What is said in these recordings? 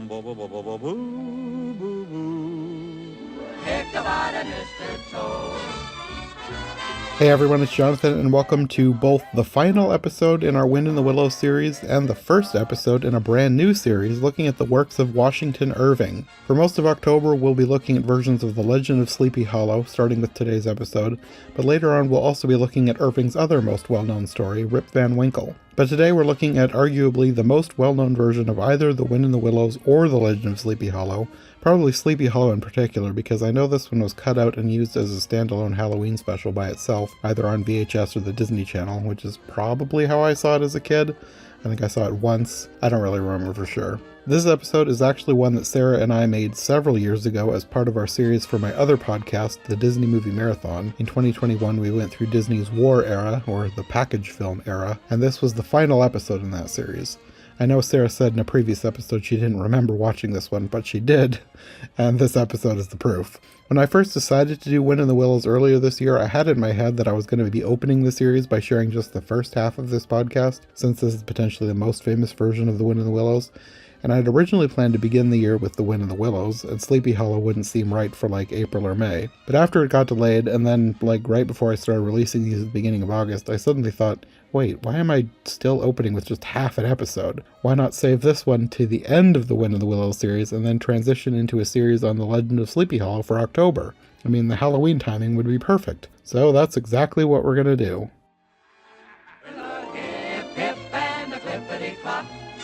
Ichabod and Mr. Toad. Hey everyone, it's Jonathan, and welcome to both the final episode in our Wind in the Willows series and the first episode in a brand new series looking at the works of Washington Irving. For most of October, we'll be looking at versions of The Legend of Sleepy Hollow, starting with today's episode, but later on we'll also be looking at Irving's other most well-known story, Rip Van Winkle. But today we're looking at arguably the most well-known version of either The Wind in the Willows or The Legend of Sleepy Hollow, probably Sleepy Hollow in particular, because I know this one was cut out and used as a standalone Halloween special by itself, either on VHS or the Disney Channel, which is probably how I saw it as a kid. I think I saw it once. I don't really remember for sure. This episode is actually one that Sarah and I made several years ago as part of our series for my other podcast, the Disney Movie Marathon. In 2021, we went through Disney's war era, or the package film era, and this was the final episode in that series. I know Sarah said in a previous episode she didn't remember watching this one, but she did, and this episode is the proof. When I first decided to do Wind in the Willows earlier this year, I had in my head that I was going to be opening the series by sharing just the first half of this podcast, since this is potentially the most famous version of the Wind in the Willows, and I'd originally planned to begin the year with the Wind in the Willows, and Sleepy Hollow wouldn't seem right for like April or May. But after it got delayed, and then like right before I started releasing these at the beginning of August, I suddenly thought, wait, why am I still opening with just half an episode? Why not save this one to the end of the Wind in the Willows series and then transition into a series on the Legend of Sleepy Hollow for October? I mean, the Halloween timing would be perfect. So that's exactly what we're gonna do.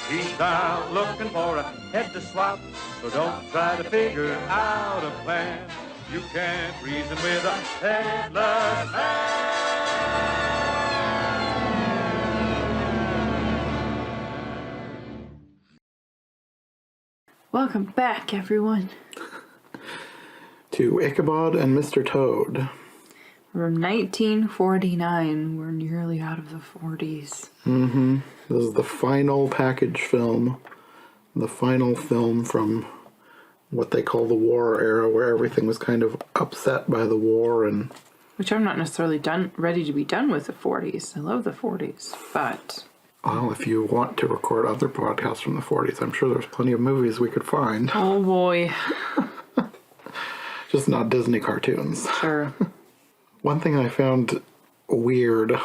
He's out looking for a head to swap, so don't try to figure out a plan. You can't reason with a headless man. Welcome back, everyone. To Ichabod and Mr. Toad. From 1949. We're nearly out of the 40s. Mm-hmm. This is the final package film. The final film from what they call the war era, where everything was kind of upset by the war and... Which I'm not necessarily ready to be done with the 40s. I love the 40s, but... Well, if you want to record other podcasts from the 40s, I'm sure there's plenty of movies we could find. Oh boy. Just not Disney cartoons. Sure. One thing I found weird,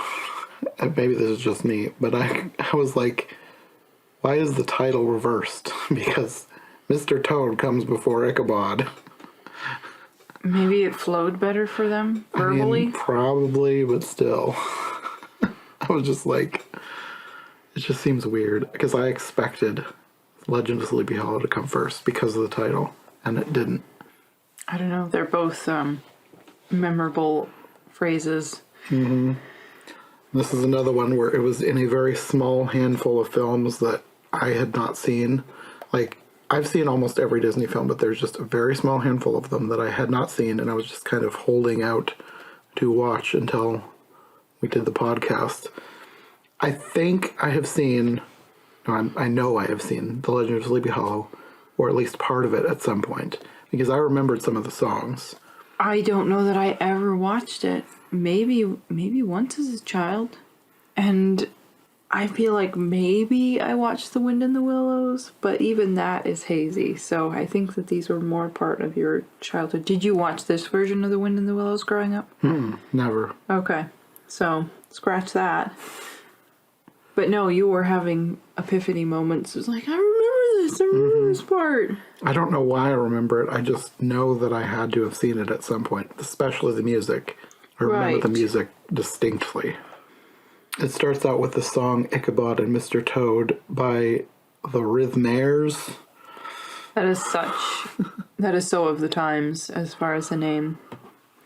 and maybe this is just me, but I was like, why is the title reversed? Because Mr. Toad comes before Ichabod. Maybe it flowed better for them, verbally? I mean, probably, but still. I was just like, it just seems weird, because I expected Legend of Sleepy Hollow to come first because of the title, and it didn't. I don't know, they're both memorable phrases. Mm-hmm. This is another one where it was in a very small handful of films that I had not seen. Like, I've seen almost every Disney film, but there's just a very small handful of them that I had not seen, and I was just kind of holding out to watch until we did the podcast. I think I have seen, I know I have seen The Legend of Sleepy Hollow, or at least part of it at some point, because I remembered some of the songs. I don't know that I ever watched it. Maybe once as a child. And I feel like maybe I watched The Wind in the Willows, but even that is hazy. So I think that these were more part of your childhood. Did you watch this version of The Wind in the Willows growing up? Never. Okay. So scratch that. But no, you were having epiphany moments. It was like, I remember this part. I don't know why I remember it. I just know that I had to have seen it at some point, especially the music. I remember the music distinctly. It starts out with the song Ichabod and Mr. Toad by the Rhythmaires. That is so of the times as far as the name.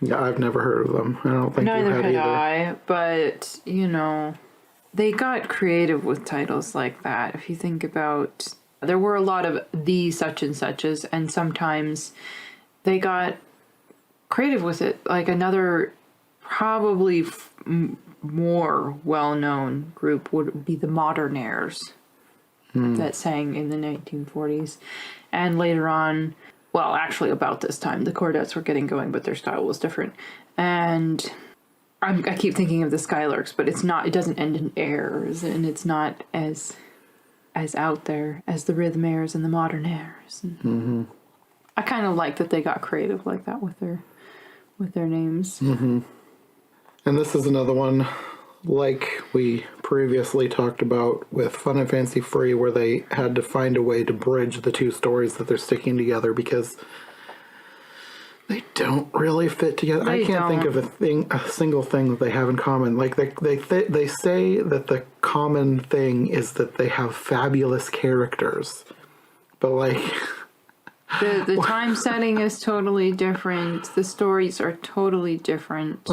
Yeah, I've never heard of them. I don't think Neither you had had either. I, but, you know, they got creative with titles like that. If you think about, there were a lot of the such and suches, and sometimes they got creative with it. Like another probably more well-known group would be the Modernaires that sang in the 1940s. And later on, well, actually about this time, the Chordettes were getting going, but their style was different. And I keep thinking of the Skylarks, but it's not. It doesn't end in airs, and it's not as as out there as the Rhythmaires and the Modernaires. And I kind of like that they got creative like that with their names. And this is another one, like we previously talked about with Fun and Fancy Free, where they had to find a way to bridge the two stories that they're sticking together because they don't really fit together. I can't think of a single thing that they have in common. Like they say that the common thing is that they have fabulous characters, but like the time setting is totally different. The stories are totally different.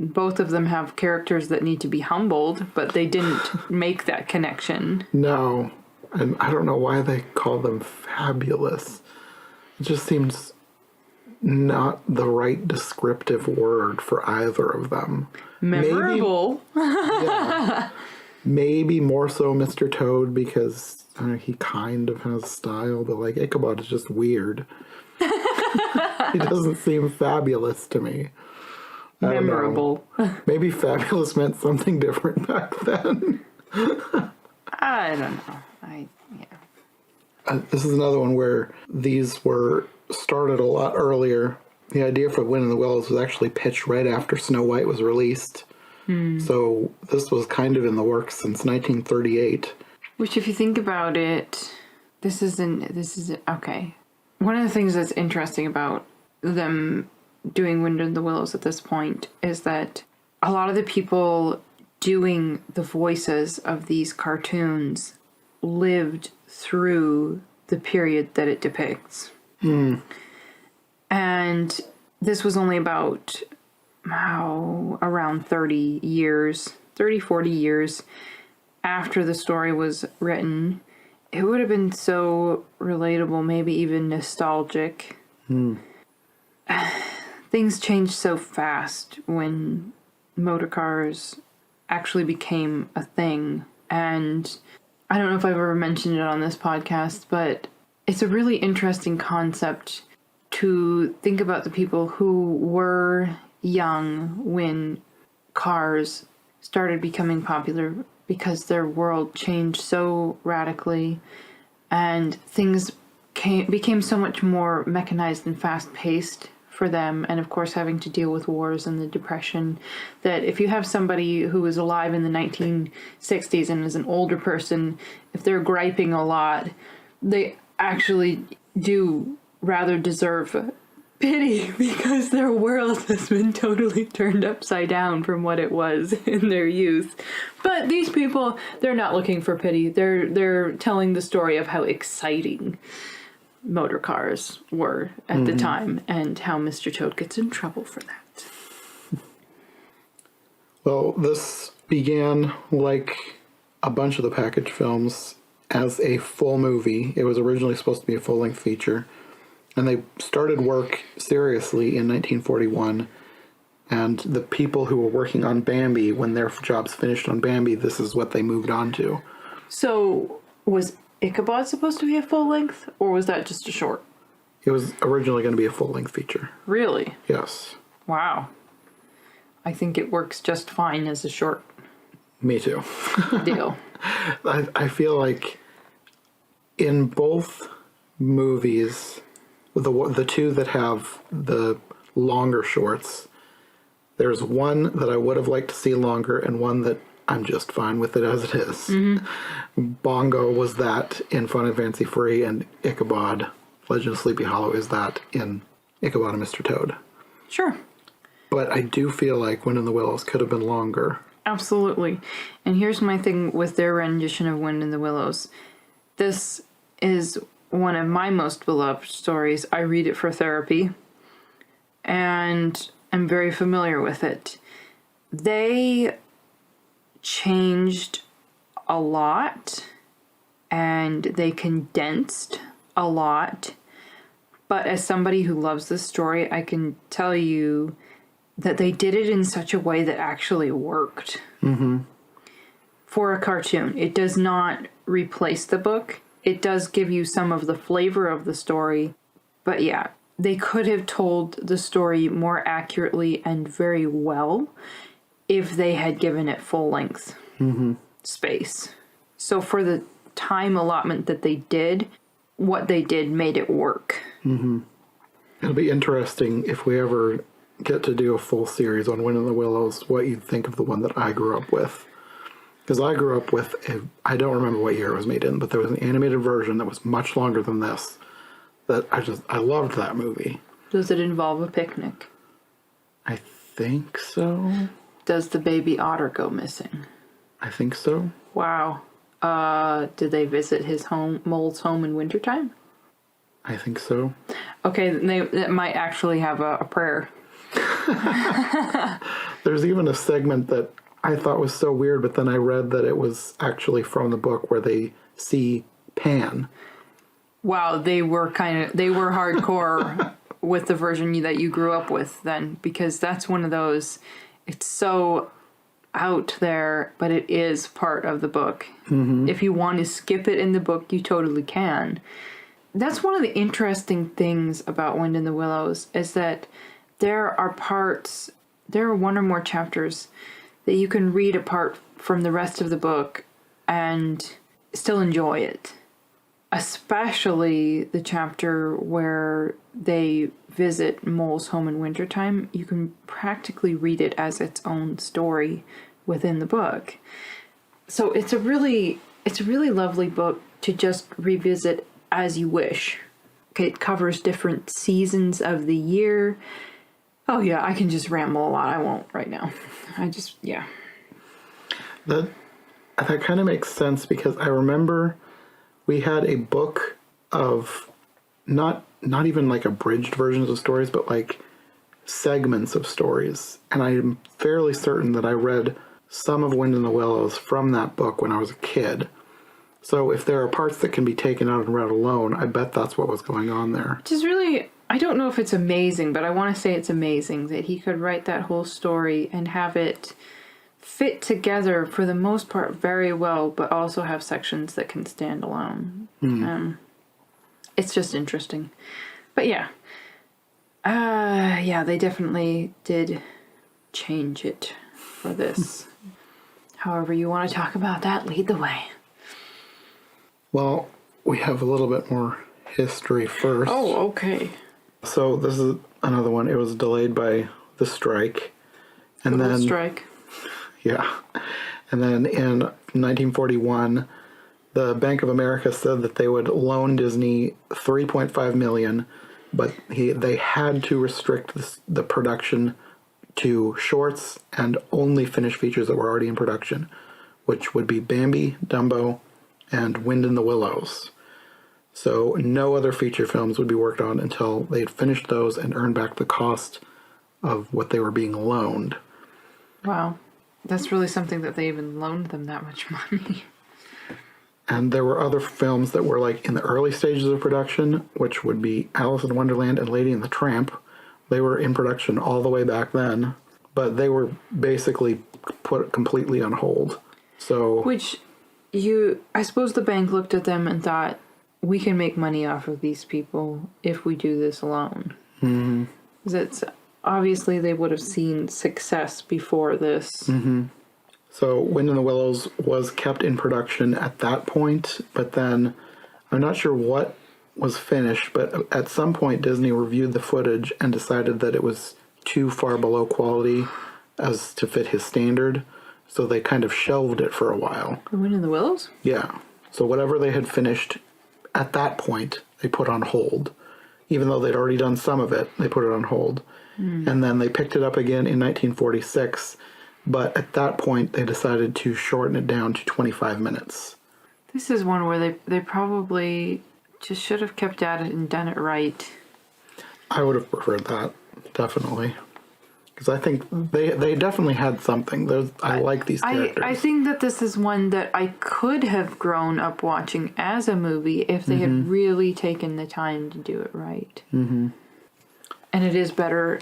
Both of them have characters that need to be humbled, but they didn't make that connection. No, and I don't know why they call them fabulous. It just seems not the right descriptive word for either of them. Memorable. Maybe more so Mr. Toad because he kind of has style, but like Ichabod is just weird. He doesn't seem fabulous to me. Memorable. Maybe fabulous meant something different back then. I don't know. This is another one where these were started a lot earlier. The idea for Wind in the Willows was actually pitched right after Snow White was released. So this was kind of in the works since 1938. Which, if you think about it, this is okay. One of the things that's interesting about them doing Wind in the Willows at this point is that a lot of the people doing the voices of these cartoons lived through the period that it depicts. And this was only about around 40 years after the story was written. It would have been so relatable, maybe even nostalgic. Things changed so fast when motor cars actually became a thing. And I don't know if I've ever mentioned it on this podcast, but it's a really interesting concept to think about the people who were young when cars started becoming popular, because their world changed so radically and things became so much more mechanized and fast-paced for them, and of course having to deal with wars and the Depression, that if you have somebody who was alive in the 1960s and is an older person, if they're griping a lot, they actually do rather deserve pity, because their world has been totally turned upside down from what it was in their youth. But these people, they're not looking for pity. They're telling the story of how exciting motor cars were at the time and how Mr. Toad gets in trouble for that. Well, this began like a bunch of the package films as a full movie. It was originally supposed to be a full-length feature. And they started work seriously in 1941. And the people who were working on Bambi, when their jobs finished on Bambi, this is what they moved on to. So, was Ichabod supposed to be a full length, or was that just a short? It was originally going to be a full-length feature. Really? Yes. Wow. I think it works just fine as a short. Me too. Deal. I feel like in both movies, the two that have the longer shorts, there's one that I would have liked to see longer and one that I'm just fine with it as it is. Bongo was that in Fun and Fancy Free, and Ichabod, Legend of Sleepy Hollow, is that in Ichabod and Mr. Toad. Sure. But I do feel like Wind in the Willows could have been longer. Absolutely. And here's my thing with their rendition of Wind in the Willows. This is one of my most beloved stories. I read it for therapy, and I'm very familiar with it. They changed a lot, and they condensed a lot, but as somebody who loves this story, I can tell you that they did it in such a way that actually worked. For a cartoon. It does not replace the book. It does give you some of the flavor of the story, but yeah, they could have told the story more accurately and very well if they had given it full length space. So for the time allotment that they did, what they did made it work. Mm-hmm. It'll be interesting if we ever get to do a full series on Wind in the Willows, what you'd think of the one that I grew up with. Because I grew up with, I don't remember what year it was made in, but there was an animated version that was much longer than this. That I loved that movie. Does it involve a picnic? I think so. Does the baby otter go missing? I think so. Wow. Did they visit his home, Mole's home in wintertime? I think so. Okay, that might actually have a prayer. There's even a segment that I thought was so weird, but then I read that it was actually from the book where they see Pan. Wow, they were hardcore with the version that you grew up with then, because that's one of those, it's so out there, but it is part of the book. Mm-hmm. If you want to skip it in the book, you totally can. That's one of the interesting things about Wind in the Willows, is that there are one or more chapters that you can read apart from the rest of the book and still enjoy it. Especially the chapter where they visit Mole's home in wintertime. You can practically read it as its own story within the book. So it's a really lovely book to just revisit as you wish. Okay, it covers different seasons of the year. Oh yeah, I can just ramble a lot. I won't right now. That kind of makes sense, because I remember we had a book of not even like abridged versions of stories, but like segments of stories. And I'm fairly certain that I read some of Wind in the Willows from that book when I was a kid. So if there are parts that can be taken out and read alone, I bet that's what was going on there. Which is really, I don't know if it's amazing, but I want to say it's amazing that he could write that whole story and have it fit together for the most part very well, but also have sections that can stand alone. It's just interesting. But yeah, they definitely did change it for this. However you want to talk about that, lead the way. Well, we have a little bit more history first. Oh, okay. So this is another one. It was delayed by the strike. And then strike. Yeah. And then in 1941, the Bank of America said that they would loan Disney $3.5 million, but they had to restrict the production to shorts and only finish features that were already in production, which would be Bambi, Dumbo, and Wind in the Willows. So no other feature films would be worked on until they had finished those and earned back the cost of what they were being loaned. Wow. That's really something that they even loaned them that much money. And there were other films that were like in the early stages of production, which would be Alice in Wonderland and Lady and the Tramp. They were in production all the way back then, but they were basically put completely on hold. So, I suppose the bank looked at them and thought, we can make money off of these people if we do this alone. Mm-hmm. Because obviously they would have seen success before this. Mm-hmm. So Wind in the Willows was kept in production at that point, but then I'm not sure what was finished, but at some point Disney reviewed the footage and decided that it was too far below quality as to fit his standard, so they kind of shelved it for a while. The Wind in the Willows? Yeah. So whatever they had finished at that point, they put on hold. Even though they'd already done some of it, they put it on hold. And then they picked it up again in 1946, but at that point they decided to shorten it down to 25 minutes. This is one where they probably just should have kept at it and done it right. I would have preferred that, definitely. Because I think they definitely had something. I like these characters. I think that this is one that I could have grown up watching as a movie if they had really taken the time to do it right. Mm-hmm. And it is better.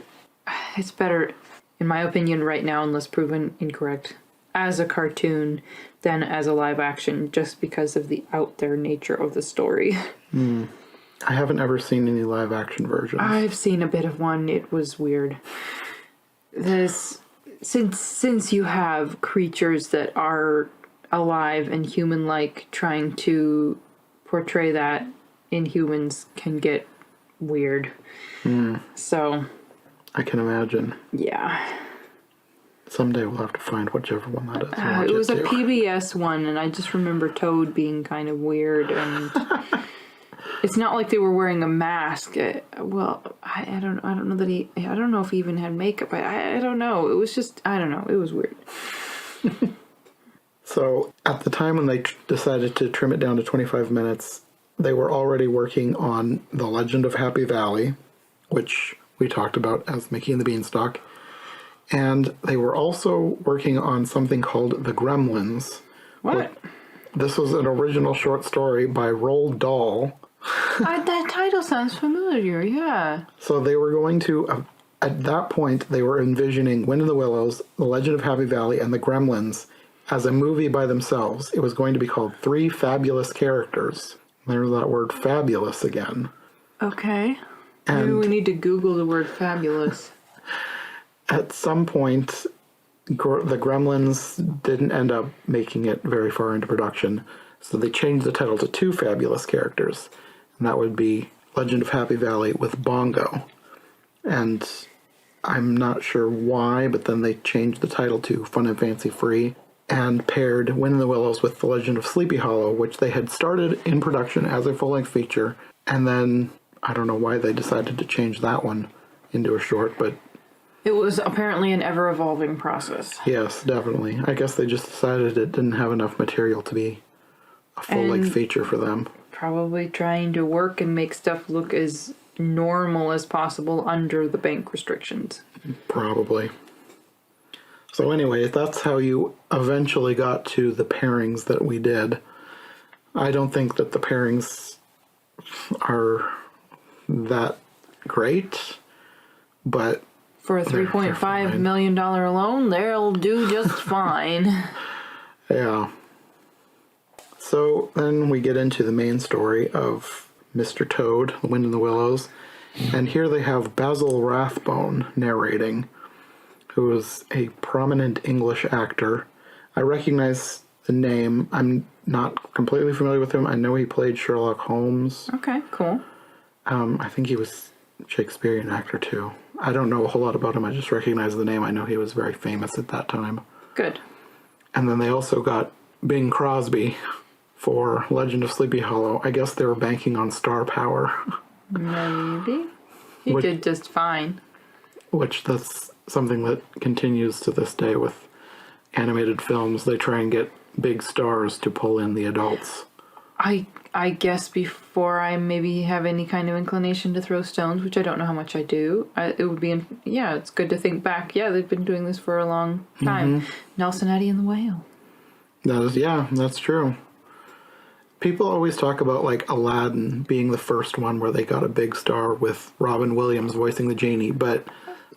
It's better, in my opinion, right now, unless proven incorrect, as a cartoon than as a live action, just because of the out there nature of the story. I haven't ever seen any live action versions. I've seen a bit of one. It was weird. Since you have creatures that are alive and human-like, trying to portray that in humans can get weird. So I can imagine. yeah. Someday we'll have to find whichever one that is. and watch It was a too. PBS one, and I just remember Toad being kind of weird, and it's not like they were wearing a mask. I don't know that I don't know if he even had makeup. I don't know. It was just, I don't know. It was weird. So at the time when they decided to trim it down to 25 minutes, they were already working on The Legend of Happy Valley, which we talked about as Mickey and the Beanstalk. And they were also working on something called The Gremlins. What? This was an original short story by Roald Dahl. That title sounds familiar, yeah. So they were going to, at that point, they were envisioning Wind in the Willows, The Legend of Happy Valley, and The Gremlins as a movie by themselves. It was going to be called Three Fabulous Characters. There's that word fabulous again. Okay. And maybe we need to Google the word fabulous. at some point, the Gremlins didn't end up making it very far into production, so they changed the title to Two Fabulous Characters, and that would be Legend of Happy Valley with Bongo. And I'm not sure why, but then they changed the title to Fun and Fancy Free and paired Wind in the Willows with The Legend of Sleepy Hollow, which they had started in production as a full-length feature, and then I don't know why they decided to change that one into a short, but It was apparently an ever-evolving process. yes, definitely. I guess they just decided it didn't have enough material to be a full-length feature for them. Probably trying to work and make stuff look as normal as possible under the bank restrictions. Probably. So anyway, that's how you eventually got to the pairings that we did. I don't think that the pairings are that great, but For a $3.5 million loan, they'll do just fine. yeah. So then we get into the main story of Mr. Toad, The Wind in the Willows, and here they have Basil Rathbone narrating, who is a prominent English actor. I recognize the name. I'm not completely familiar with him. I know he played Sherlock Holmes. Okay, cool. I think he was a Shakespearean actor too. I don't know a whole lot about him. I just recognize the name. I know he was very famous at that time. Good. And then they also got Bing Crosby for Legend of Sleepy Hollow. I guess they were banking on star power. Maybe. He did just fine. Which that's something that continues to this day with animated films. They try and get big stars to pull in the adults. I guess before I maybe have any kind of inclination to throw stones, which I don't know how much I do, it would be, it's good to think back. Yeah, they've been doing this for a long time. Nelson, Eddie, and the Whale. That's true. People always talk about, like, Aladdin being the first one where they got a big star with Robin Williams voicing the genie, but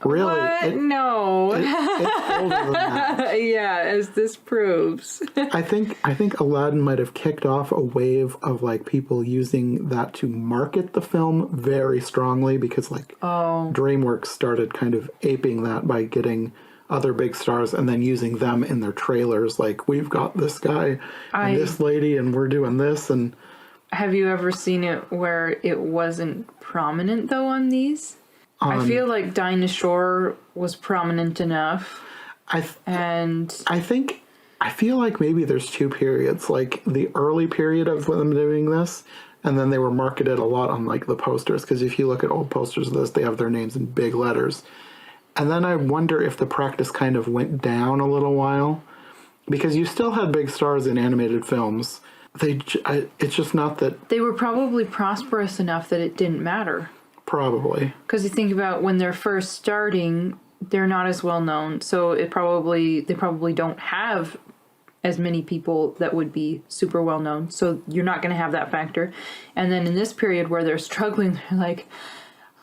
really, No. it's older than that. Yeah, as this proves. I think Aladdin might have kicked off a wave of, like, people using that to market the film very strongly because, like, DreamWorks started kind of aping that by getting other big stars and then using them in their trailers. Like, we've got this guy and this lady and we're doing this. And have you ever seen it where it wasn't prominent, though, on these? I feel like Dinah Shore was prominent enough. I feel like maybe there's two periods, like the early period of them doing this, and then they were marketed a lot on, like, the posters, because if you look at old posters of this, they have their names in big letters. And then I wonder if the practice kind of went down a little while, because you still had big stars in animated films. It's just not that... They were probably prosperous enough that it didn't matter. Probably. Because you think about when they're first starting, they're not as well known, so they probably don't have as many people that would be super well known, so you're not going to have that factor. And then in this period where they're struggling, they're like,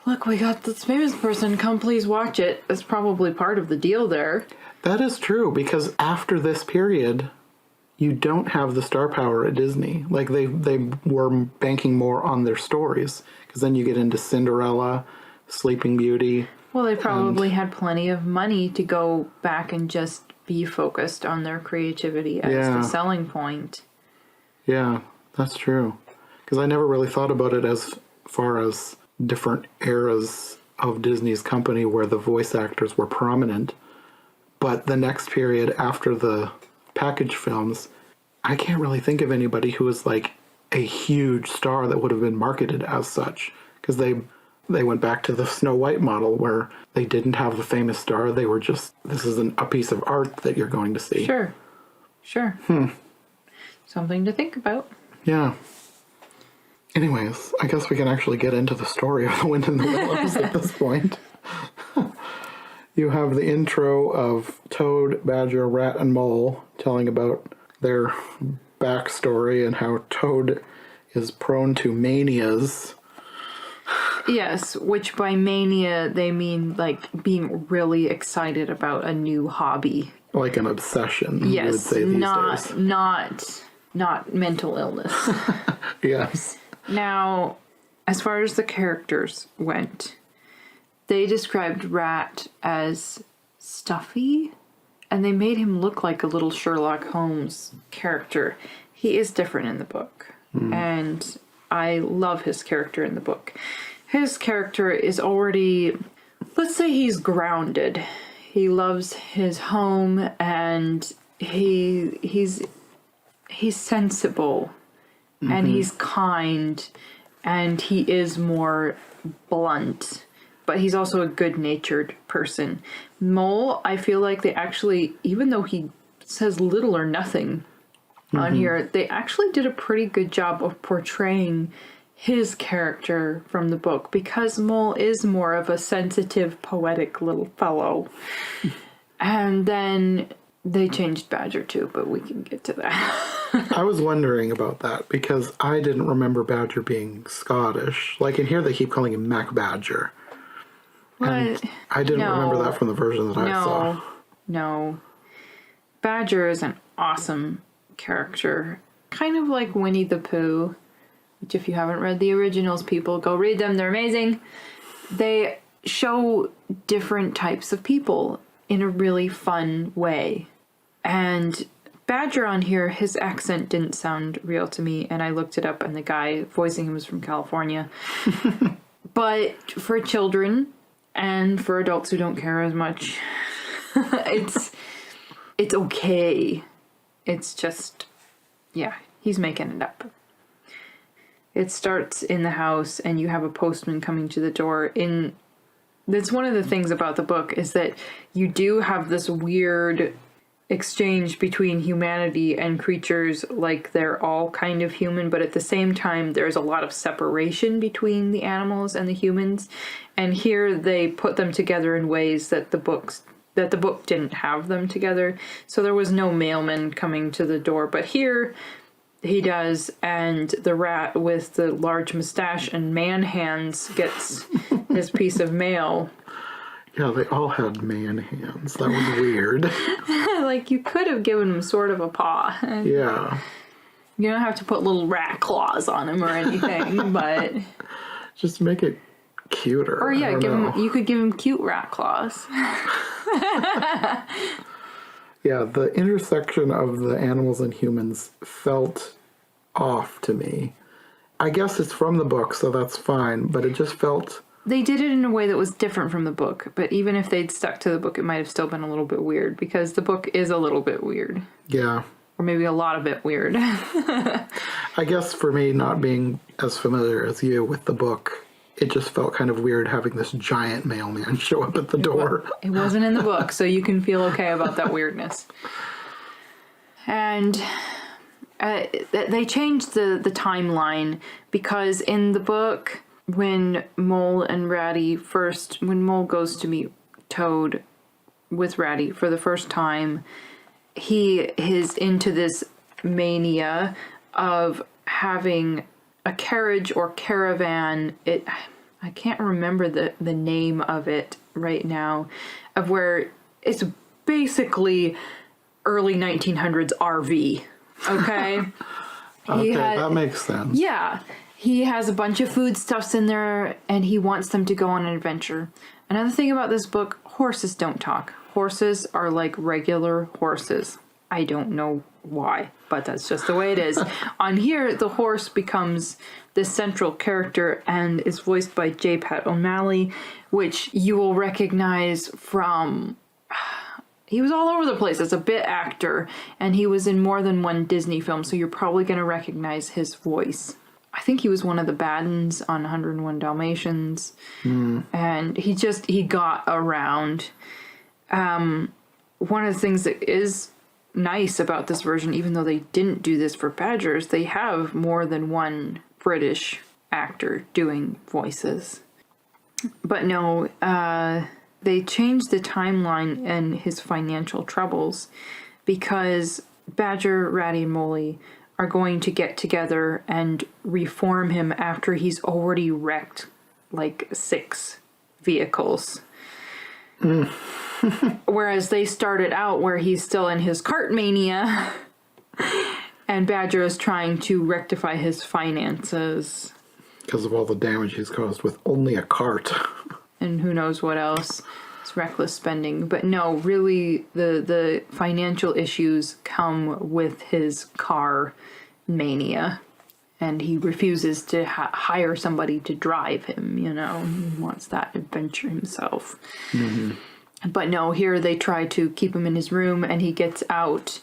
look, we got this famous person, come please watch it. That's probably part of the deal there. That is true, because after this period, you don't have the star power at Disney. Like, they were banking more on their stories, because then you get into Cinderella, Sleeping Beauty. Well, they probably had plenty of money to go back and just be focused on their creativity as the selling point. Yeah, that's true. Because I never really thought about it as far as different eras of Disney's company where the voice actors were prominent. But the next period after the package films, I can't really think of anybody who was like a huge star that would have been marketed as such. Because they went back to the Snow White model where they didn't have the famous star. They were just, this is a piece of art that you're going to see. Sure. Something to think about. Yeah. Anyways, I guess we can actually get into the story of The Wind in the Willows at this point. You have the intro of Toad, Badger, Rat, and Mole telling about their backstory and how Toad is prone to manias. Yes, which by mania they mean like being really excited about a new hobby. Like an obsession, you would say these days. Not mental illness. Yes. Now, as far as the characters went, they described Rat as stuffy, and they made him look like a little Sherlock Holmes character. He is different in the book, and I love his character in the book. His character is already, let's say he's grounded. He loves his home, and he's sensible, and he's kind, and he is more blunt, but he's also a good-natured person. Mole, I feel like they actually, even though he says little or nothing on here, they actually did a pretty good job of portraying his character from the book, because Mole is more of a sensitive, poetic little fellow. And then they changed Badger too, but we can get to that. I was wondering about that because I didn't remember Badger being Scottish. Like in here they keep calling him Mac Badger. And I didn't remember that from the version that I saw. No. Badger is an awesome character. Kind of like Winnie the Pooh, which if you haven't read the originals, people, go read them. They're amazing. They show different types of people in a really fun way. And Badger on here, his accent didn't sound real to me, and I looked it up, and the guy voicing him was from California. But for children and for adults who don't care as much, it's okay. It's just, he's making it up. It starts in the house, and you have a postman coming to the door. That's one of the things about the book, is that you do have this weird exchange between humanity and creatures, like they're all kind of human, but at the same time there's a lot of separation between the animals and the humans. And here they put them together in ways that the book didn't have them together. So there was no mailman coming to the door, but here he does, and the rat with the large mustache and man hands gets his piece of mail. Yeah, they all had man hands. That was weird. Like, you could have given him sort of a paw. Yeah. You don't have to put little rat claws on him or anything, but... Just make it cuter. Or you could give him cute rat claws. Yeah, the intersection of the animals and humans felt off to me. I guess it's from the book, so that's fine, but it just felt... They did it in a way that was different from the book, but even if they'd stuck to the book, it might have still been a little bit weird, because the book is a little bit weird. Yeah. Or maybe a lot of it weird. I guess for me, not being as familiar as you with the book, it just felt kind of weird having this giant mailman show up at the door. It wasn't in the book, so you can feel okay about that weirdness. And they changed the timeline, because in the book, when Mole goes to meet Toad with Ratty for the first time, he is into this mania of having a carriage or caravan. I can't remember the name of it right now, of where it's basically early 1900s RV. Okay? Okay, that makes sense. Yeah. He has a bunch of foodstuffs in there, and he wants them to go on an adventure. Another thing about this book, horses don't talk. Horses are like regular horses. I don't know why, but that's just the way it is. On here, the horse becomes the central character and is voiced by J. Pat O'Malley, which you will recognize from... He was all over the place as a bit actor, and he was in more than one Disney film, so you're probably going to recognize his voice. I think he was one of the Baddens on 101 Dalmatians, and he got around. One of the things that is nice about this version, even though they didn't do this for Badgers, they have more than one British actor doing voices. But no, they changed the timeline and his financial troubles because Badger, Ratty, and Molly are going to get together and reform him after he's already wrecked like 6 vehicles. Whereas they started out where he's still in his cart mania and Badger is trying to rectify his finances. Because of all the damage he's caused with only a cart. And who knows what else. It's reckless spending. But no, really, the financial issues come with his car mania. And he refuses to hire somebody to drive him, you know. He wants that adventure himself. Mm-hmm. But no, here they try to keep him in his room, and he gets out.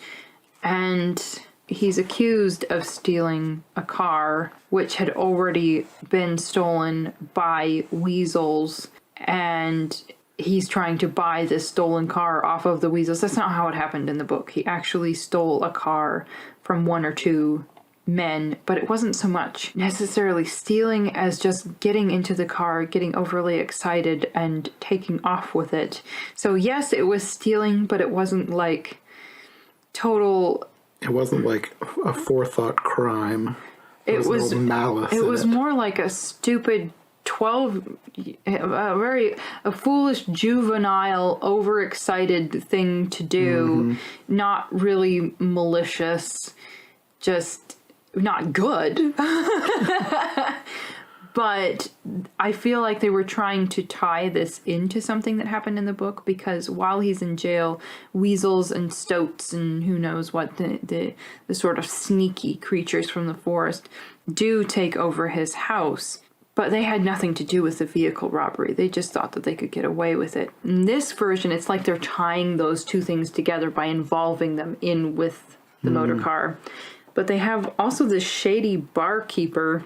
And he's accused of stealing a car, which had already been stolen by weasels. And he's trying to buy this stolen car off of the weasels. That's not how it happened in the book. He actually stole a car from 1 or 2 men, but it wasn't so much necessarily stealing as just getting into the car, getting overly excited, and taking off with it. So yes, it was stealing, but it wasn't like total... It wasn't like a forethought crime. It was malice. It was more like a stupid 12, a foolish, juvenile, overexcited thing to do. Not really malicious, just not good. But I feel like they were trying to tie this into something that happened in the book, because while he's in jail, weasels and stoats and who knows what, the sort of sneaky creatures from the forest do take over his house. But they had nothing to do with the vehicle robbery. They just thought that they could get away with it. In this version, it's like they're tying those two things together by involving them in with the motor car. But they have also this shady barkeeper,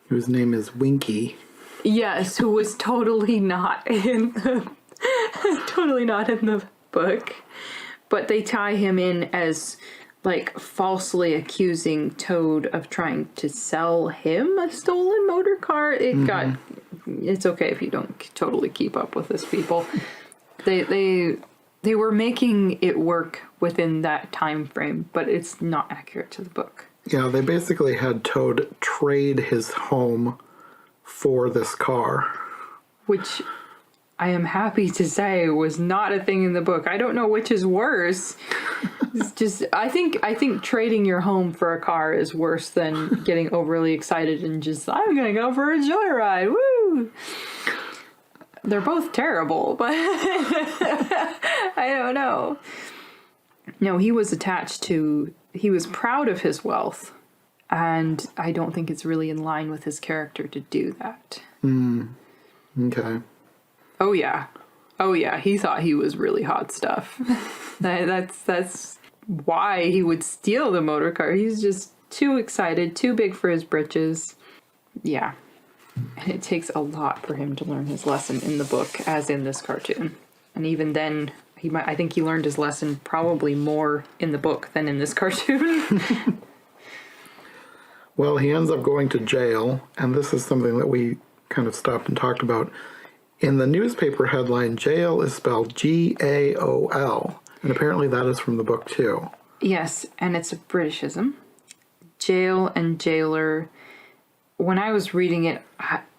whose name is Winky. Yes, who was totally not in the book. But they tie him in as like falsely accusing Toad of trying to sell him a stolen motor car. It's okay if you don't totally keep up with this, people. They were making it work within that time frame, but it's not accurate to the book. Yeah, they basically had Toad trade his home for this car. Which I am happy to say was not a thing in the book. I don't know which is worse. It's just, I think trading your home for a car is worse than getting overly excited and just, I'm going to go for a joyride. Woo! They're both terrible, but I don't know. No, he was proud of his wealth, and I don't think it's really in line with his character to do that. Okay. Oh yeah, he thought he was really hot stuff. That's why he would steal the motor car. He's just too excited, too big for his britches. Yeah. And it takes a lot for him to learn his lesson in the book, as in this cartoon. And even then, I think he learned his lesson probably more in the book than in this cartoon. Well, he ends up going to jail, and this is something that we kind of stopped and talked about. In the newspaper headline, jail is spelled G-A-O-L, and apparently that is from the book too. Yes, and it's a Britishism. Jail and jailer. When I was reading it,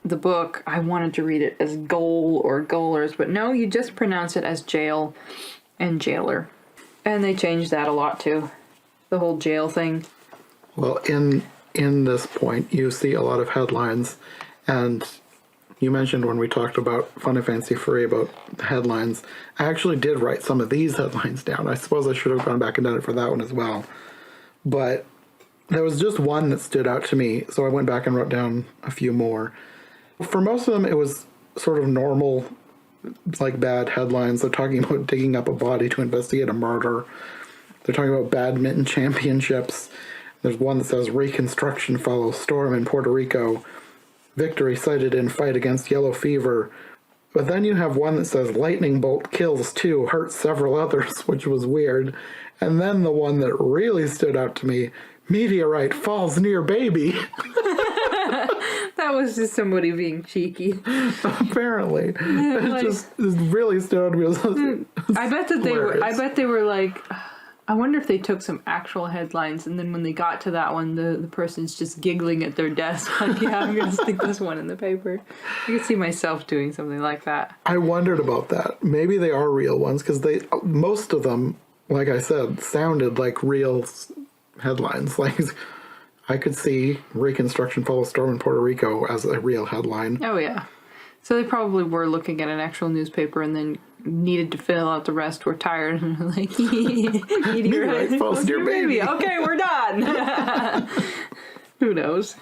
the book, I wanted to read it as goal or goalers, but no, you just pronounce it as jail and jailer. And they changed that a lot too. The whole jail thing. Well, in in this point, you see a lot of headlines, and you mentioned when we talked about Fun and Fancy Free about the headlines, I actually did write some of these headlines down. I suppose I should have gone back and done it for that one as well. But there was just one that stood out to me, so I went back and wrote down a few more. For most of them, it was sort of normal, like, bad headlines. They're talking about digging up a body to investigate a murder. They're talking about badminton championships. There's one that says, reconstruction follows storm in Puerto Rico. Victory cited in fight against yellow fever. But then you have one that says, lightning bolt kills 2, hurts several others, which was weird. And then the one that really stood out to me, meteorite falls near baby. That was just somebody being cheeky. Apparently. It really stood out to me. I bet they were like, I wonder if they took some actual headlines, and then when they got to that one, the person's just giggling at their desk, like, yeah, I'm going to stick this one in the paper. I could see myself doing something like that. I wondered about that. Maybe they are real ones, because most of them, like I said, sounded like real headlines. Like, I could see reconstruction follows storm in Puerto Rico as a real headline. Oh, yeah. So they probably were looking at an actual newspaper and then needed to fill out the rest. Were tired and were like, meteorite falls near baby. Okay, we're done. Who knows?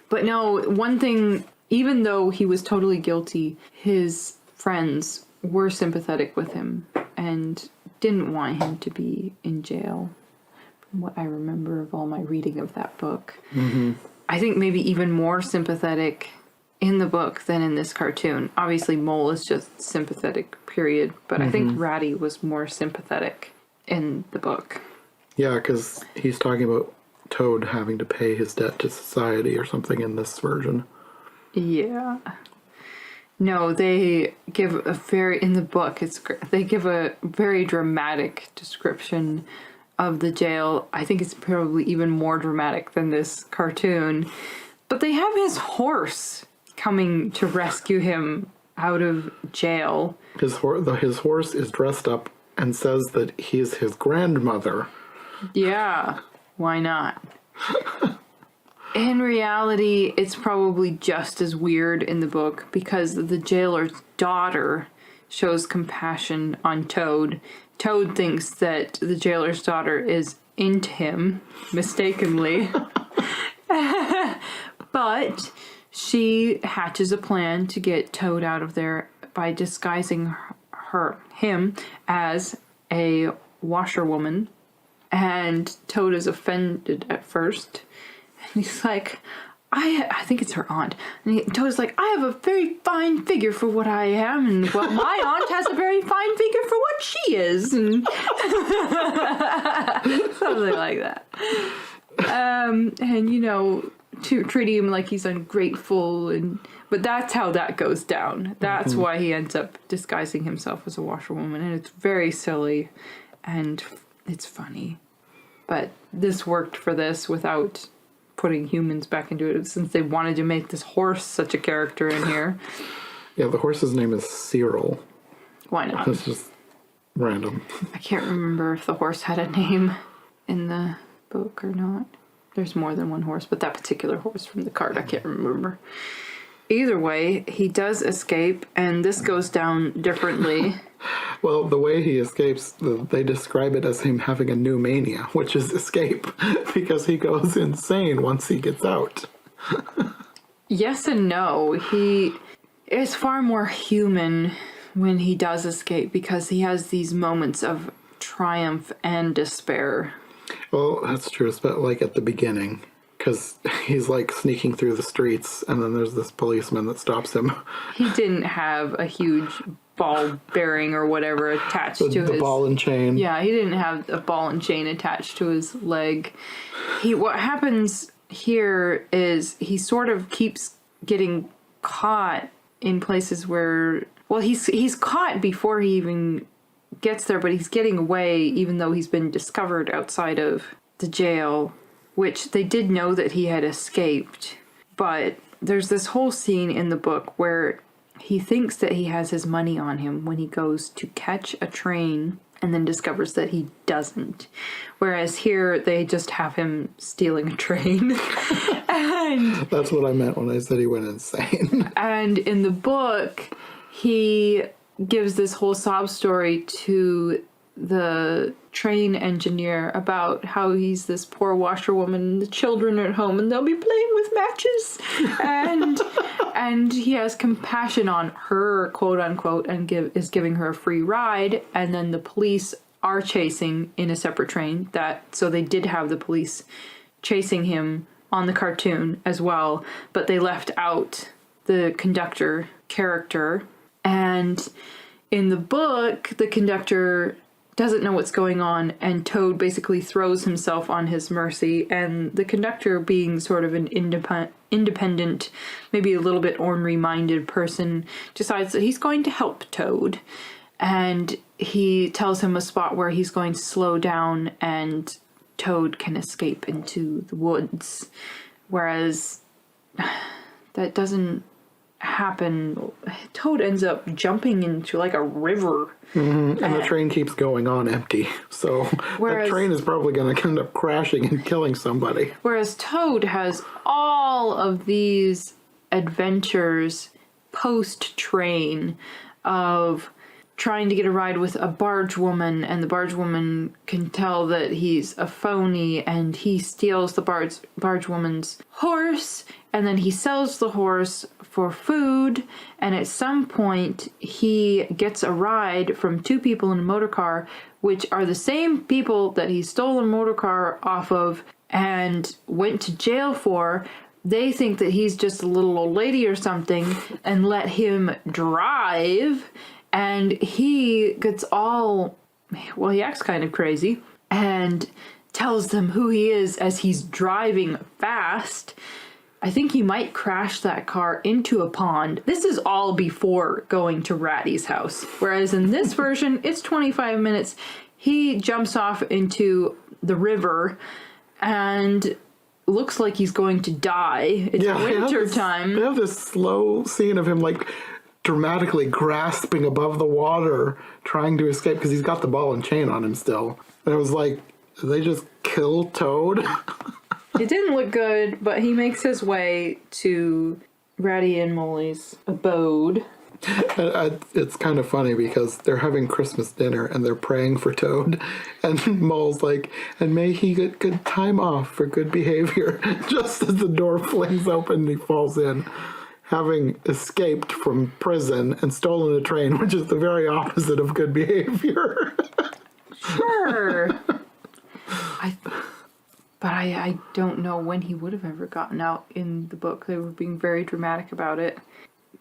But no, one thing, even though he was totally guilty, his friends were sympathetic with him and didn't want him to be in jail. From what I remember of all my reading of that book. Mm-hmm. I think maybe even more sympathetic in the book than in this cartoon. Obviously, Mole is just sympathetic, period. But I think Ratty was more sympathetic in the book. Yeah, because he's talking about Toad having to pay his debt to society or something in this version. Yeah. No, they give in the book, they give a very dramatic description of the jail. I think it's probably even more dramatic than this cartoon. But they have his horse coming to rescue him out of jail. His horse is dressed up and says that he's his grandmother. Yeah, why not? In reality, it's probably just as weird in the book because the jailer's daughter shows compassion on Toad. Toad thinks that the jailer's daughter is into him, mistakenly. But she hatches a plan to get Toad out of there by disguising him as a washerwoman. And Toad is offended at first. And he's like, I think it's her aunt. And Toad's like, I have a very fine figure for what I am. And, well, my aunt has a very fine figure for what she is. And something like that. And, you know, treating him like he's ungrateful. But that's how that goes down. That's why he ends up disguising himself as a washerwoman. And it's very silly. And it's funny. But this worked for this without putting humans back into it, since they wanted to make this horse such a character in here. Yeah, the horse's name is Cyril. Why not? It's just random. I can't remember if the horse had a name in the book or not. There's more than one horse, but that particular horse from the card, I can't remember. Either way, he does escape, and this goes down differently. Well, the way he escapes, they describe it as him having a new mania, which is escape, because he goes insane once he gets out. Yes and no. He is far more human when he does escape, because he has these moments of triumph and despair. Well, that's true, but like at the beginning, because he's like sneaking through the streets, and then there's this policeman that stops him. He didn't have a huge ball bearing or whatever attached to his... The ball and chain. Yeah, he didn't have a ball and chain attached to his leg. What happens here is he sort of keeps getting caught in places where... Well, he's caught before he even gets there, but he's getting away even though he's been discovered outside of the jail, which they did know that he had escaped. But there's this whole scene in the book where he thinks that he has his money on him when he goes to catch a train, and then discovers that he doesn't. Whereas here, they just have him stealing a train. And that's what I meant when I said he went insane. And in the book, he gives this whole sob story to the train engineer about how he's this poor washerwoman and the children are at home and they'll be playing with matches. And he has compassion on her, quote unquote, and is giving her a free ride. And then the police are chasing in a separate train. So they did have the police chasing him on the cartoon as well, but they left out the conductor character. And in the book, the conductor doesn't know what's going on, and Toad basically throws himself on his mercy, and the conductor, being sort of an independent, maybe a little bit ornery-minded person, decides that he's going to help Toad. And he tells him a spot where he's going to slow down and Toad can escape into the woods. Whereas that doesn't happen. Toad ends up jumping into like a river. And the train keeps going on empty. So that train is probably going to end up crashing and killing somebody. Whereas Toad has all of these adventures post-train of trying to get a ride with a barge woman, and the barge woman can tell that he's a phony, and he steals the barge woman's horse, and then he sells the horse for food, and at some point he gets a ride from two people in a motor car, which are the same people that he stole a motor car off of and went to jail for. They think that he's just a little old lady or something and let him drive. And he gets he acts kind of crazy and tells them who he is as he's driving fast. I think he might crash that car into a pond. This is all before going to Ratty's house. Whereas in this version, it's 25 minutes. He jumps off into the river and looks like he's going to die. It's winter time. They have this slow scene of him like dramatically grasping above the water, trying to escape because he's got the ball and chain on him still. And it was like, did they just kill Toad? It didn't look good, but he makes his way to Ratty and Molly's abode. It's kind of funny because they're having Christmas dinner and they're praying for Toad, and Mole's like, and may he get good time off for good behavior. Just as the door flings open and he falls in, having escaped from prison and stolen a train, which is the very opposite of good behavior. Sure. I don't know when he would have ever gotten out in the book. They were being very dramatic about it.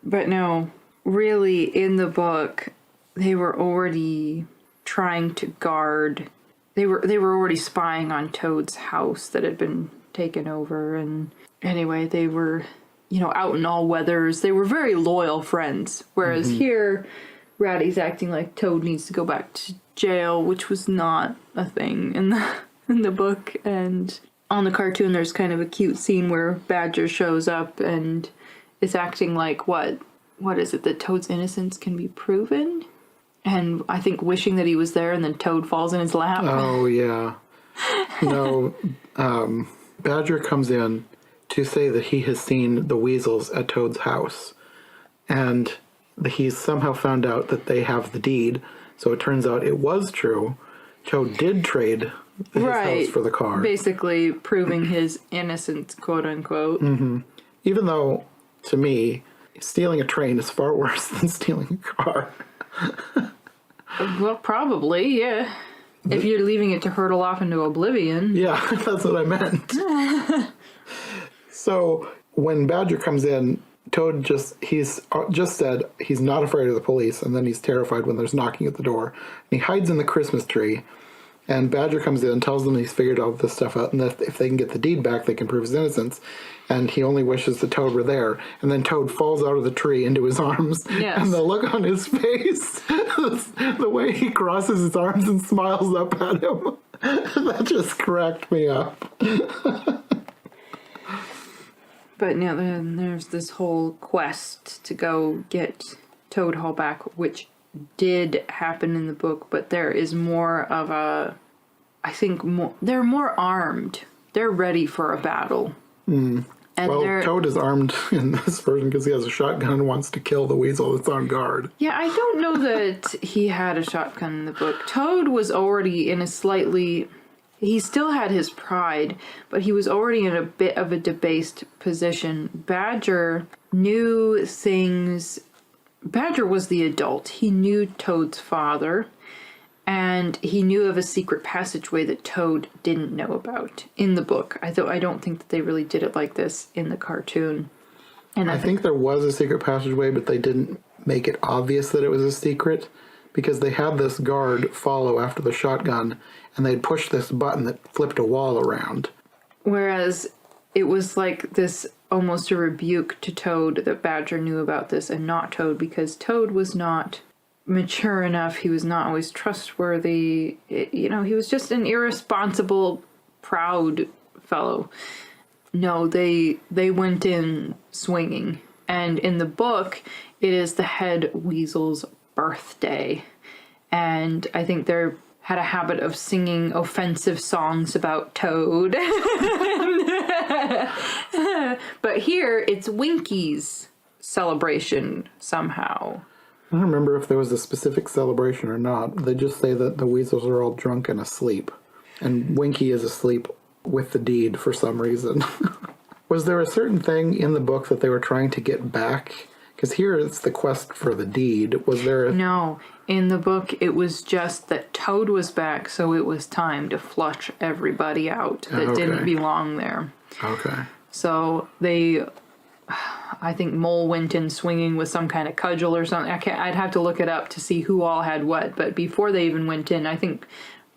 But no, really, in the book, they were already trying to guard. They were already spying on Toad's house that had been taken over. And anyway, they were, out in all weathers. They were very loyal friends. Whereas here, Ratty's acting like Toad needs to go back to jail, which was not a thing in the book. And on the cartoon, there's kind of a cute scene where Badger shows up and is acting like, what is it, that Toad's innocence can be proven? And I think wishing that he was there, and then Toad falls in his lap. Oh, yeah. No, Badger comes in to say that he has seen the weasels at Toad's house. And he's somehow found out that they have the deed. So it turns out it was true. Toad did trade his house for the car. Basically proving his innocence, quote unquote. Mm-hmm. Even though, to me, stealing a train is far worse than stealing a car. Well, probably, yeah. If you're leaving it to hurtle off into oblivion. Yeah, that's what I meant. So when Badger comes in, Toad he's just said he's not afraid of the police, and then he's terrified when there's knocking at the door. And he hides in the Christmas tree, and Badger comes in and tells them he's figured all this stuff out, and that if they can get the deed back, they can prove his innocence. And he only wishes that Toad were there. And then Toad falls out of the tree into his arms. Yes. And the look on his face, the way he crosses his arms and smiles up at him, that just cracked me up. But then there's this whole quest to go get Toad Hall back, which did happen in the book, but there is more of a, I think they're more armed. They're ready for a battle. And Toad is armed in this version because he has a shotgun and wants to kill the weasel that's on guard. Yeah, I don't know that he had a shotgun in the book. Toad was already in a slightly... He still had his pride, but he was already in a bit of a debased position. Badger knew things... Badger was the adult. He knew Toad's father, and he knew of a secret passageway that Toad didn't know about in the book. I don't think that they really did it like this in the cartoon. And I think there was a secret passageway, but they didn't make it obvious that it was a secret, because they had this guard follow after the shotgun, and they'd push this button that flipped a wall around. Whereas it was like this, almost a rebuke to Toad that Badger knew about this and not Toad, because Toad was not mature enough. He was not always trustworthy. He was just an irresponsible, proud fellow. No, they went in swinging. And in the book, it is the head weasel's birthday. And I think they're had a habit of singing offensive songs about Toad. But here, it's Winky's celebration somehow. I don't remember if there was a specific celebration or not. They just say that the weasels are all drunk and asleep. And Winky is asleep with the deed for some reason. Was there a certain thing in the book that they were trying to get back? Because here it's the quest for the deed. Was there a... No. In the book, it was just that Toad was back, so it was time to flush everybody out that didn't belong there. Okay. So I think Mole went in swinging with some kind of cudgel or something. I'd have to look it up to see who all had what, but before they even went in, I think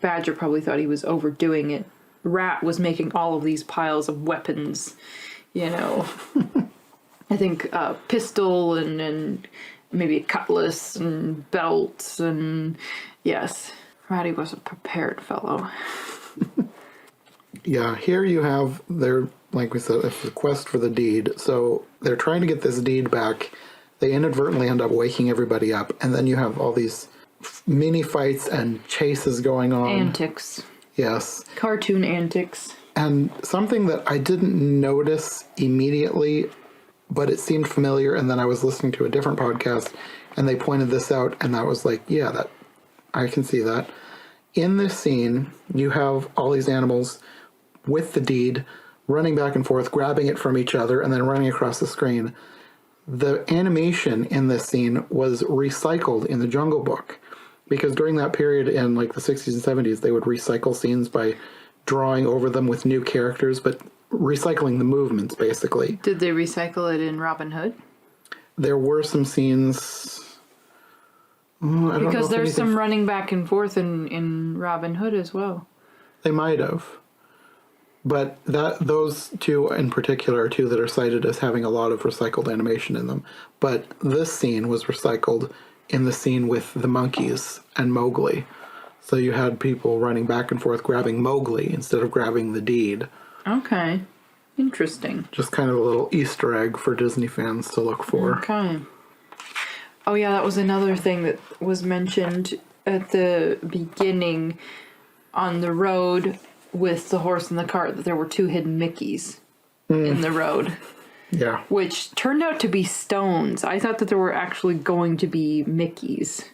Badger probably thought he was overdoing it. Rat was making all of these piles of weapons, I think pistol and maybe a cutlass and belts and yes, Ratty was a prepared fellow. Yeah, here you have like we said, it's the quest for the deed. So they're trying to get this deed back. They inadvertently end up waking everybody up, and then you have all these mini fights and chases going on. Antics. Yes. Cartoon antics. And something that I didn't notice immediately, but it seemed familiar, and then I was listening to a different podcast, and they pointed this out, and I was like, yeah, that I can see that. In this scene, you have all these animals with the deed running back and forth, grabbing it from each other, and then running across the screen. The animation in this scene was recycled in the Jungle Book, because during that period in like the 60s and 70s, they would recycle scenes by drawing over them with new characters, but recycling the movements, basically. Did they recycle it in Robin Hood? There were some scenes... I don't know because there's anything... some running back and forth in Robin Hood as well. They might have. But those two in particular are two that are cited as having a lot of recycled animation in them. But this scene was recycled in the scene with the monkeys and Mowgli. So you had people running back and forth grabbing Mowgli instead of grabbing the deed. Okay. Interesting. Just kind of a little Easter egg for Disney fans to look for. Okay. Oh yeah, that was another thing that was mentioned at the beginning on the road with the horse and the cart, that there were two hidden Mickeys in the road. Yeah. Which turned out to be stones. I thought that there were actually going to be Mickeys.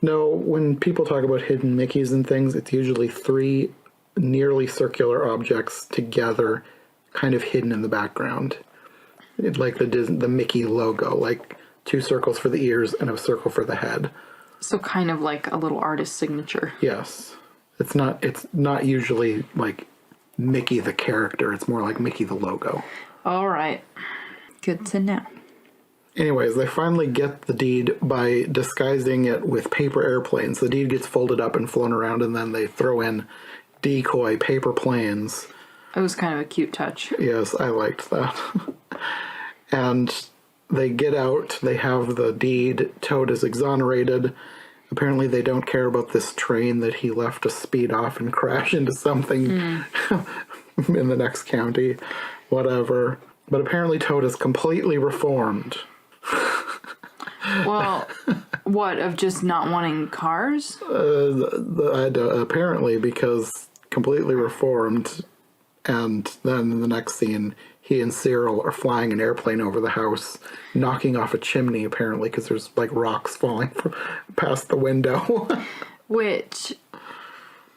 No, when people talk about hidden Mickeys and things, it's usually three nearly circular objects together, kind of hidden in the background. Like the Mickey logo, like two circles for the ears and a circle for the head. So kind of like a little artist signature. Yes. It's not usually like Mickey the character. It's more like Mickey the logo. All right. Good to know. Anyways, they finally get the deed by disguising it with paper airplanes. The deed gets folded up and flown around, and then they throw in decoy paper planes. It was kind of a cute touch. Yes, I liked that. And they get out. They have the deed. Toad is exonerated. Apparently they don't care about this train that he left to speed off and crash into something in the next county. Whatever. But apparently Toad is completely reformed. Well, what, of just not wanting cars? Apparently, because completely reformed, and then in the next scene, he and Cyril are flying an airplane over the house, knocking off a chimney, apparently, because there's, like, rocks falling past the window. Which,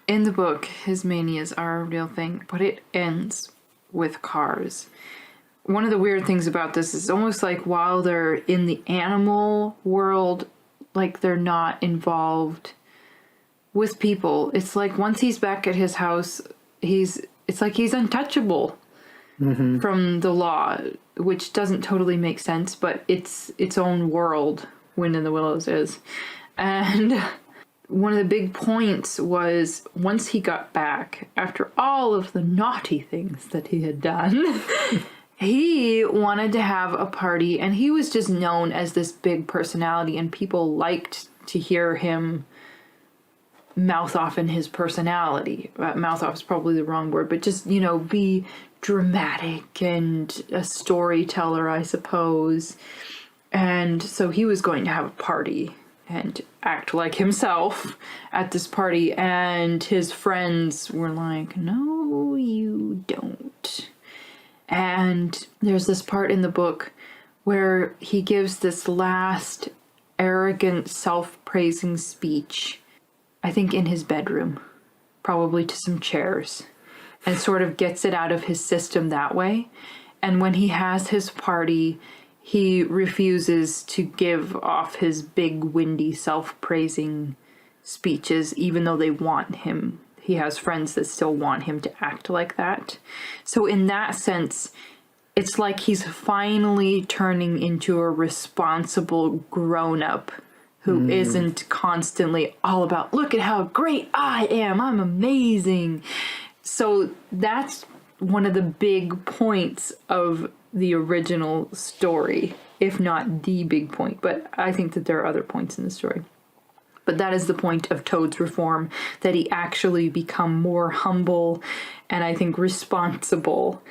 in the book, his manias are a real thing, but it ends with cars. One of the weird things about this is almost like while they're in the animal world, like they're not involved with people. It's like once he's back at his house, it's like he's untouchable from the law, which doesn't totally make sense, but it's its own world, Wind in the Willows is. And one of the big points was once he got back, after all of the naughty things that he had done, he wanted to have a party, and he was just known as this big personality, and people liked to hear him mouth off in his personality. Mouth off is probably the wrong word, but just, be dramatic and a storyteller, I suppose. And so he was going to have a party and act like himself at this party, and his friends were like, no, you don't. And there's this part in the book where he gives this last arrogant, self-praising speech, I think in his bedroom, probably to some chairs, and sort of gets it out of his system that way. And when he has his party, he refuses to give off his big, windy, self-praising speeches, even though they want him. He has friends that still want him to act like that. So in that sense, it's like he's finally turning into a responsible grown-up who isn't constantly all about, look at how great I am, I'm amazing. So that's one of the big points of the original story, if not the big point. But I think that there are other points in the story. But that is the point of Toad's reform, that he actually become more humble and I think responsible.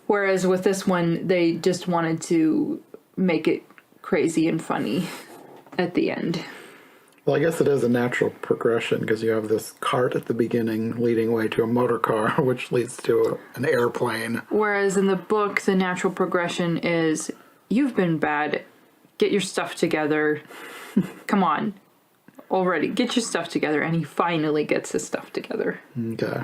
Whereas with this one, they just wanted to make it crazy and funny at the end. Well, I guess it is a natural progression because you have this cart at the beginning leading away to a motor car, which leads to an airplane. Whereas in the book, the natural progression is, you've been bad, get your stuff together, come on, already, get your stuff together, and he finally gets his stuff together. Okay.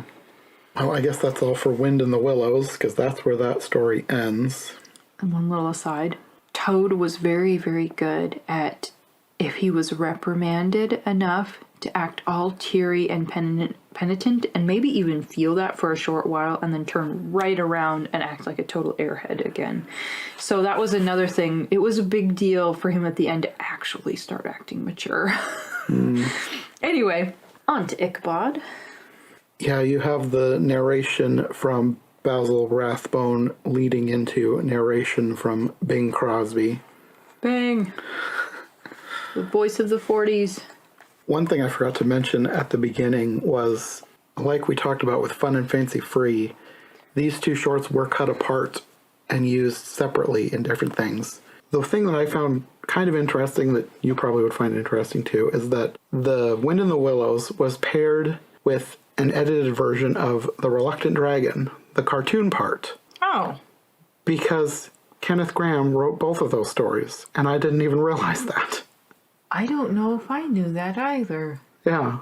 Well, I guess that's all for Wind in the Willows, because that's where that story ends. And one little aside, Toad was very, very good at, if he was reprimanded enough, to act all teary and penitent, and maybe even feel that for a short while, and then turn right around and act like a total airhead again. So that was another thing. It was a big deal for him at the end to actually start acting mature. Anyway, on to Ichabod. Yeah, you have the narration from Basil Rathbone leading into narration from Bing Crosby. Bing! The voice of the 40s. One thing I forgot to mention at the beginning was, like we talked about with Fun and Fancy Free, these two shorts were cut apart and used separately in different things. The thing that I found kind of interesting, that you probably would find interesting too, is that the Wind in the Willows was paired with an edited version of The Reluctant Dragon, the cartoon part. Oh. Because Kenneth Grahame wrote both of those stories, and I didn't even realize that. I don't know if I knew that either. Yeah.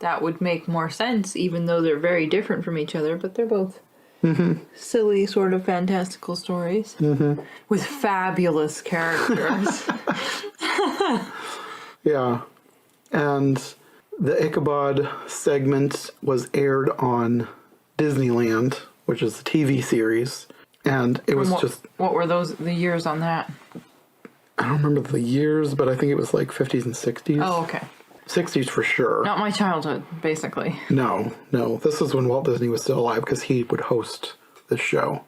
That would make more sense, even though they're very different from each other, but they're both silly, sort of fantastical stories with fabulous characters. Yeah. And the Ichabod segment was aired on Disneyland, which is a TV series, and it was What were the years on that? I don't remember the years, but I think it was like 50s and 60s. Oh, okay. 60s for sure. Not my childhood, basically. No. This is when Walt Disney was still alive, because he would host this show.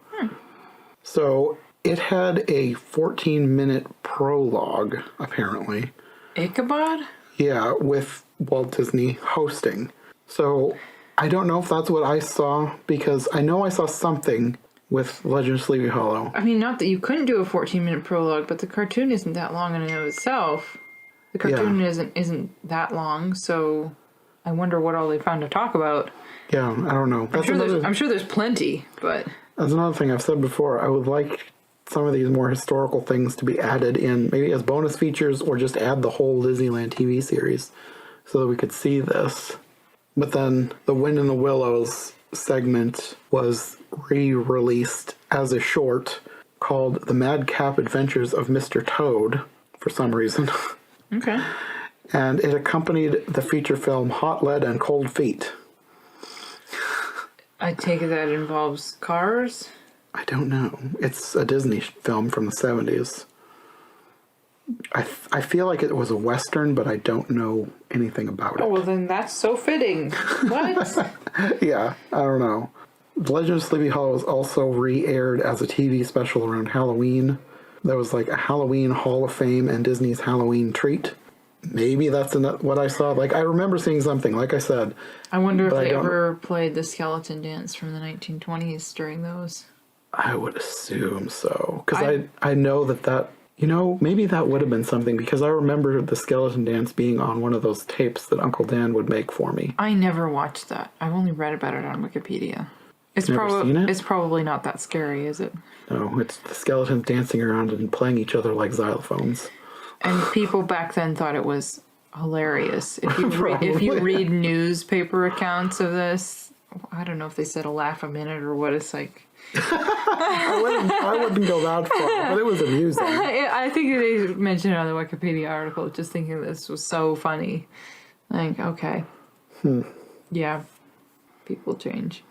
So it had a 14-minute prologue, apparently. Ichabod? Yeah, with Walt Disney hosting. So I don't know if that's what I saw, because I know I saw something with Legend of Sleepy Hollow. I mean, not that you couldn't do a 14-minute prologue, but the cartoon isn't that long in and of itself. The cartoon isn't that long, so I wonder what all they found to talk about. Yeah, I don't know. I'm sure there's plenty, but... That's another thing I've said before. I would like some of these more historical things to be added in, maybe as bonus features, or just add the whole Disneyland TV series so that we could see this. But then the Wind in the Willows segment was re-released as a short called The Madcap Adventures of Mr. Toad, for some reason. Okay. And it accompanied the feature film Hot Lead and Cold Feet. I take it that involves cars? I don't know. It's a Disney film from the 70s. I feel like it was a Western, but I don't know anything about it. Oh, well then that's so fitting. What? Yeah, I don't know. The Legend of Sleepy Hollow was also re-aired as a TV special around Halloween. There was like a Halloween Hall of Fame and Disney's Halloween Treat. Maybe that's what I saw. Like, I remember seeing something, like I said. I wonder if they ever played the skeleton dance from the 1920s during those. I would assume so. Because I know that, maybe that would have been something, because I remember the skeleton dance being on one of those tapes that Uncle Dan would make for me. I never watched that. I've only read about it on Wikipedia. Seen it? It's probably not that scary, is it? No, it's the skeletons dancing around and playing each other like xylophones. And people back then thought it was hilarious. If you read newspaper accounts of this, I don't know if they said a laugh a minute or what. It's like... I wouldn't go that far, but it was amusing. I think they mentioned it on the Wikipedia article, just thinking this was so funny. Like, okay. Yeah, people change.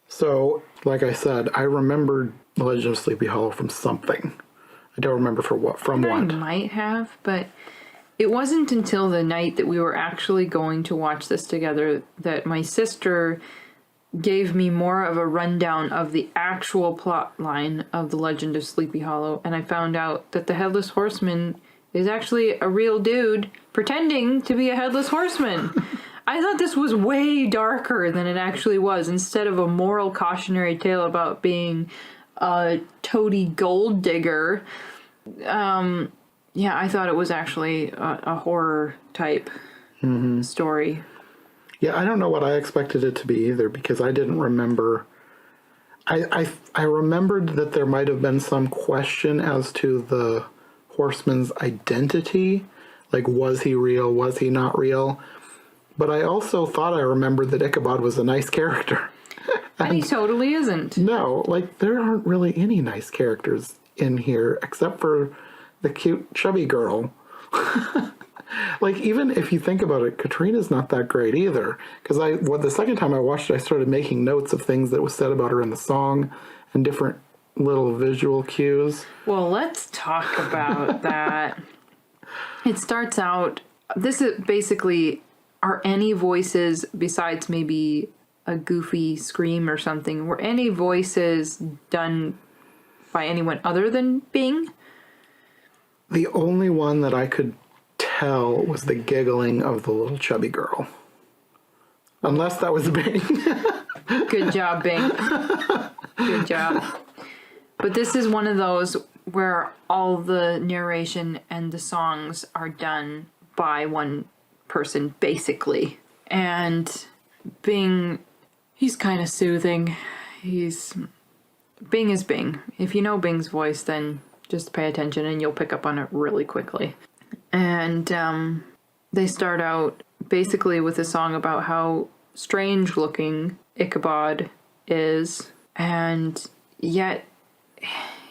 So, like I said, I remembered The Legend of Sleepy Hollow from something. I don't remember from what. I might have, but it wasn't until the night that we were actually going to watch this together that my sister gave me more of a rundown of the actual plot line of The Legend of Sleepy Hollow, and I found out that the Headless Horseman is actually a real dude pretending to be a Headless Horseman. I thought this was way darker than it actually was. Instead of a moral cautionary tale about being a toady gold digger, I thought it was actually a horror type story. Yeah, I don't know what I expected it to be either, because I didn't remember. I remembered that there might have been some question as to the horseman's identity. Like, was he real? Was he not real? But I also thought I remembered that Ichabod was a nice character. And he totally isn't. No, like, there aren't really any nice characters in here, except for the cute chubby girl. Like, even if you think about it, Katrina's not that great either. Because the second time I watched it, I started making notes of things that was said about her in the song and different little visual cues. Well, let's talk about that. It starts out, this is basically, are any voices, besides maybe a goofy scream or something, were any voices done by anyone other than Bing? The only one that I could tell was the giggling of the little chubby girl. Unless that was Bing. Good job, Bing. Good job. But this is one of those where all the narration and the songs are done by one person, basically. And Bing, he's kind of soothing. Bing is Bing. If you know Bing's voice, then just pay attention and you'll pick up on it really quickly. And they start out basically with a song about how strange looking Ichabod is, and yet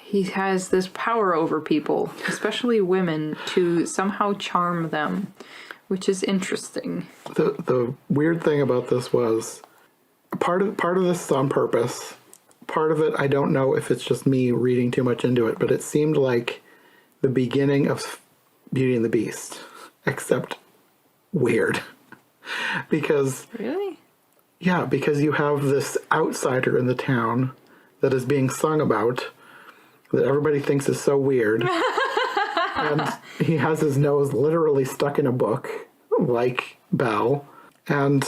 he has this power over people, especially women, to somehow charm them, which is interesting. The weird thing about this was part of this is on purpose. Part of it, I don't know if it's just me reading too much into it, but it seemed like the beginning of Beauty and the Beast, except weird. Because... Really? Yeah, because you have this outsider in the town that is being sung about that everybody thinks is so weird. And he has his nose literally stuck in a book, like Belle. And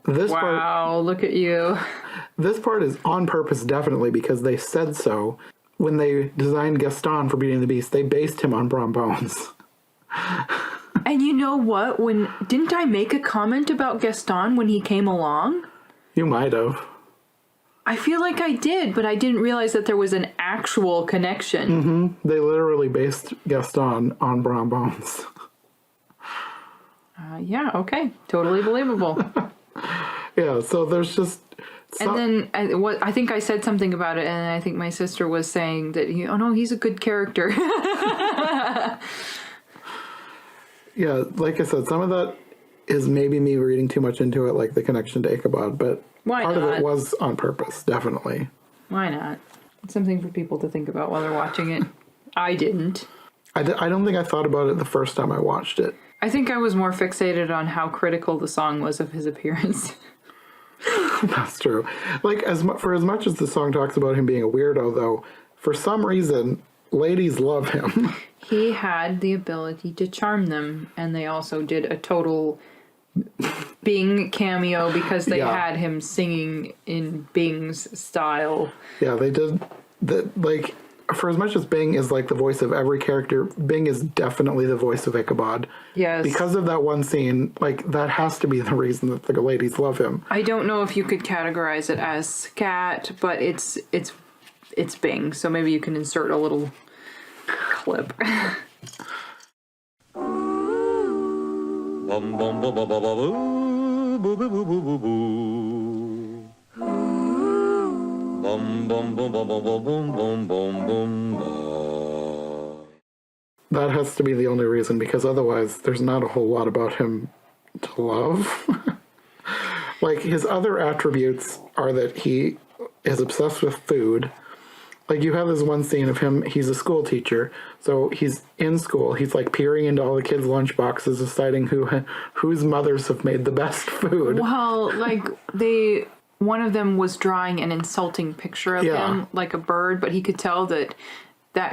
this part... Wow, look at you. This part is on purpose, definitely, because they said so. When they designed Gaston for Beauty and the Beast, they based him on Brom Bones. And you know what? Didn't I make a comment about Gaston when he came along? You might have. I feel like I did, but I didn't realize that there was an actual connection. Mm-hmm. They literally based Gaston on Brom Bones. Yeah, okay. Totally believable. Yeah, so there's just... And then I think I said something about it, and I think my sister was saying that, oh no, he's a good character. Yeah, like I said, some of that is maybe me reading too much into it, like the connection to Ichabod, but part of it was on purpose, definitely. Why not? It's something for people to think about while they're watching it. I didn't. I don't think I thought about it the first time I watched it. I think I was more fixated on how critical the song was of his appearance. That's true. Like, for as much as the song talks about him being a weirdo, though, for some reason, ladies love him. He had the ability to charm them, and they also did a total Bing cameo because they had him singing in Bing's style. Yeah, they did. Like, for as much as Bing is like the voice of every character, Bing is definitely the voice of Ichabod. Yes. Because of that one scene, like, that has to be the reason that the ladies love him. I don't know if you could categorize it as scat, but it's Bing, so maybe you can insert a little clip. Bum bum bum bum bum bum boo boo boo boo boo boo. Bum bum bum bum bum bum bum bum bum. That has to be the only reason, because otherwise there's not a whole lot about him to love. Like, his other attributes are that he is obsessed with food. Like, you have this one scene of him, he's a school teacher, so he's in school, he's like peering into all the kids' lunch boxes, deciding whose mothers have made the best food. Well, like, one of them was drawing an insulting picture of him, like a bird, but he could tell that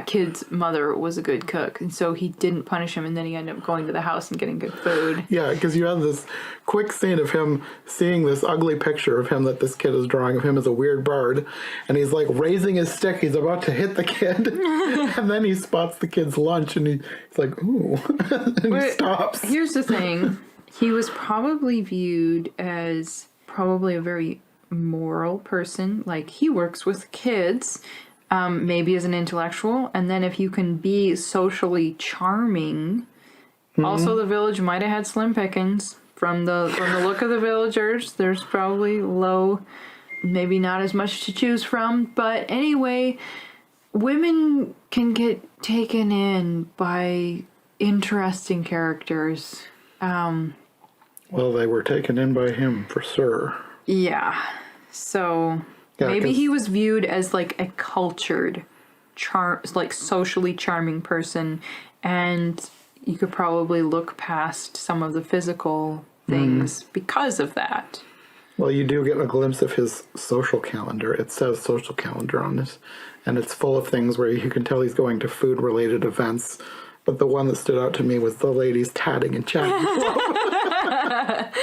kid's mother was a good cook, and so he didn't punish him, and then he ended up going to the house and getting good food. Yeah, because you have this quick scene of him seeing this ugly picture of him that this kid is drawing of him as a weird bird, and he's like raising his stick, he's about to hit the kid, and then he spots the kid's lunch, and he's like, ooh, and he stops. Here's the thing, he was probably viewed as probably a very moral person, like, he works with kids, maybe as an intellectual, and then if you can be socially charming, also the village might have had slim pickings. From the look of the villagers, there's probably maybe not as much to choose from, but anyway, women can get taken in by interesting characters. Well, they were taken in by him, for sure. Yeah, so... Yeah, maybe he was viewed as like a cultured, like socially charming person, and you could probably look past some of the physical things because of that. Well, you do get a glimpse of his social calendar. It says social calendar on it, and it's full of things where you can tell he's going to food-related events. But the one that stood out to me was the ladies tatting and chatting.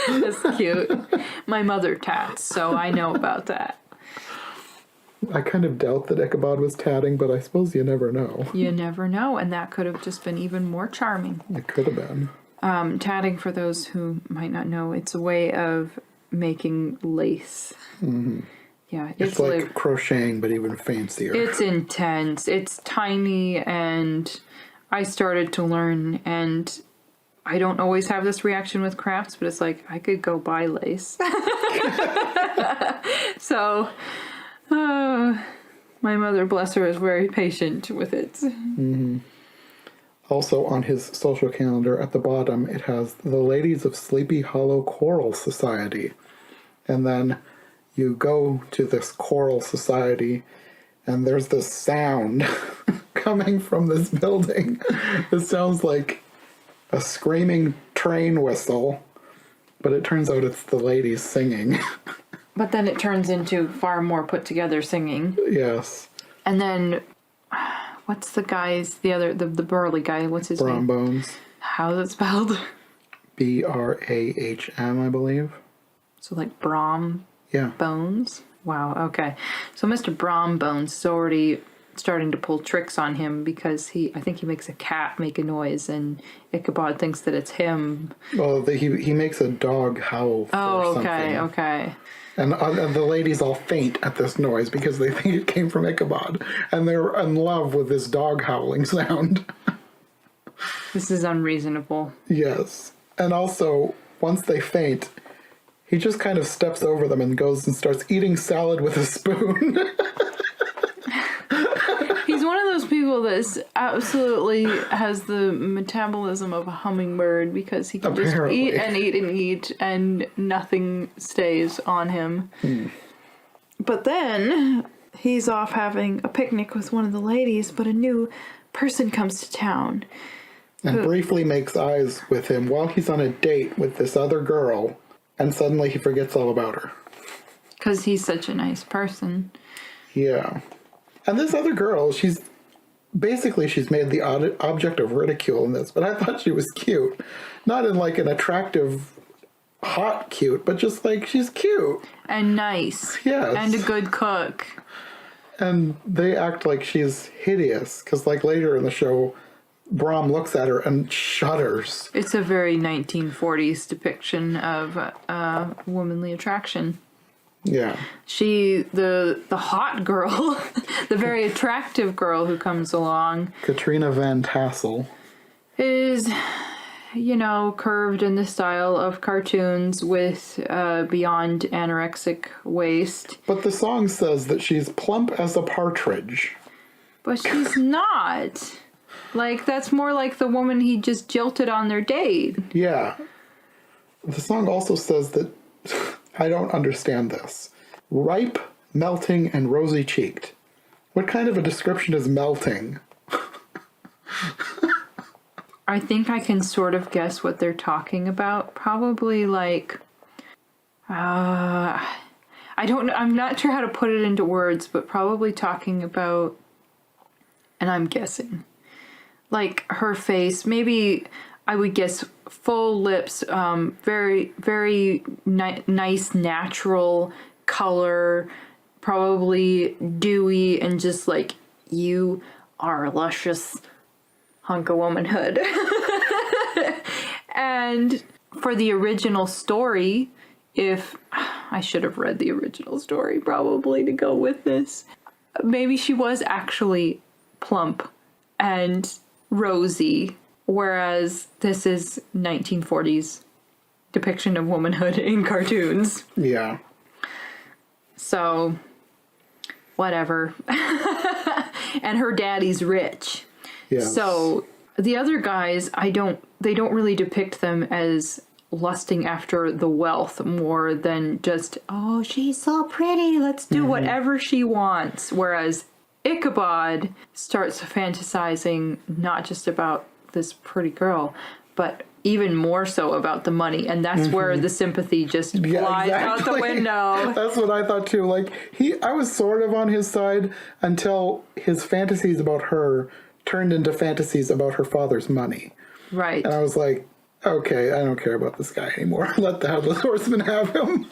That's cute. My mother tats, so I know about that. I kind of doubt that Ichabod was tatting, but I suppose you never know. You never know, and that could have just been even more charming. It could have been. Tatting, for those who might not know, it's a way of making lace. Mm-hmm. Yeah, it's like crocheting, but even fancier. It's intense. It's tiny, and I started to learn, and I don't always have this reaction with crafts, but it's like, I could go buy lace. So... my mother, bless her, is very patient with it. Mm-hmm. Also, on his social calendar at the bottom, it has the Ladies of Sleepy Hollow Choral Society. And then you go to this choral society, and there's this sound coming from this building. It sounds like a screaming train whistle, but it turns out it's the ladies singing. But then it turns into far more put together singing. Yes. And then, what's the guy's, the burly guy, what's his Brom name? Bones. How's it spelled? Brahm, I believe. So like Brom Yeah. Bones? Wow, okay. So Mr. Brombones is already starting to pull tricks on him because I think he makes a cat make a noise and Ichabod thinks that it's him. Well, he makes a dog howl for something. Okay. And the ladies all faint at this noise because they think it came from Ichabod. And they're in love with this dog howling sound. This is unreasonable. Yes. And also, once they faint, he just kind of steps over them and goes and starts eating salad with a spoon. He's one of those people that absolutely has the metabolism of a hummingbird because he can just eat and eat and eat and nothing stays on him. But then he's off having a picnic with one of the ladies, but a new person comes to town. And briefly makes eyes with him while he's on a date with this other girl, and suddenly he forgets all about her. Because he's such a nice person. Yeah. And this other girl, she's made the object of ridicule in this, but I thought she was cute. Not in like an attractive, hot cute, but just like she's cute. And nice. Yes. And a good cook. And they act like she's hideous, because like later in the show, Brom looks at her and shudders. It's a very 1940s depiction of womanly attraction. Yeah. The hot girl, the very attractive girl who comes along, Katrina Van Tassel, is, curved in the style of cartoons with beyond anorexic waist. But the song says that she's plump as a partridge. But she's not. Like, that's more like the woman he just jilted on their date. Yeah. The song also says that, I don't understand this. Ripe, melting, and rosy-cheeked. What kind of a description is melting? I think I can sort of guess what they're talking about. Probably like, I'm not sure how to put it into words, but probably talking about, and I'm guessing, like her face, maybe I would guess full lips, very, very nice natural color, probably dewy, and just like, you are a luscious hunk of womanhood. And for the original story, if I should have read the original story probably to go with this, maybe she was actually plump and rosy, whereas this is 1940s depiction of womanhood in cartoons. Yeah. So, whatever. And her daddy's rich. Yes. So, the other guys, they don't really depict them as lusting after the wealth more than just, oh, she's so pretty, let's do whatever she wants. Whereas Ichabod starts fantasizing not just about this pretty girl, but even more so about the money, and that's where the sympathy just flies out the window. That's what I thought too. Like, I was sort of on his side until his fantasies about her turned into fantasies about her father's money. Right. And I was like, okay, I don't care about this guy anymore. Let the Headless Horseman have him.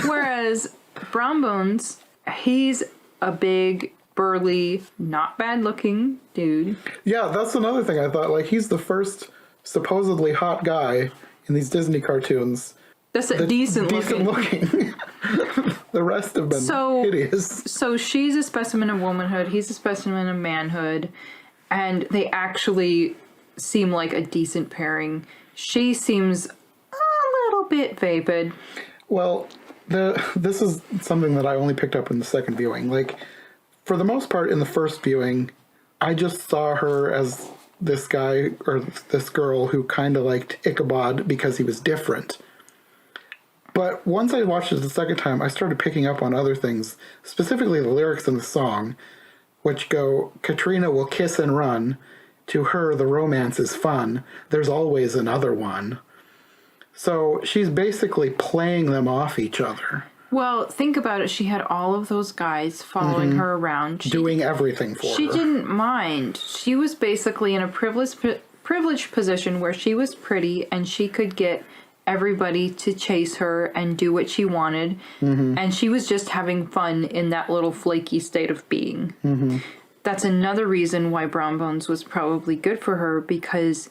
Whereas Brombones, he's a big, burly, not bad looking dude. Yeah, that's another thing I thought. Like, he's the first supposedly hot guy in these Disney cartoons. That's decent looking. The rest have been hideous. So she's a specimen of womanhood, he's a specimen of manhood, and they actually seem like a decent pairing. She seems a little bit vapid. Well, this is something that I only picked up in the second viewing. Like, for the most part, in the first viewing, I just saw her as this guy or this girl who kind of liked Ichabod because he was different. But once I watched it the second time, I started picking up on other things, specifically the lyrics in the song, which go, Katrina will kiss and run. To her, the romance is fun. There's always another one. So she's basically playing them off each other. Well, think about it. She had all of those guys following her around. Doing everything for her. She didn't mind. She was basically in a privileged position where she was pretty and she could get everybody to chase her and do what she wanted. And she was just having fun in that little flaky state of being. That's another reason why Brom Bones was probably good for her, because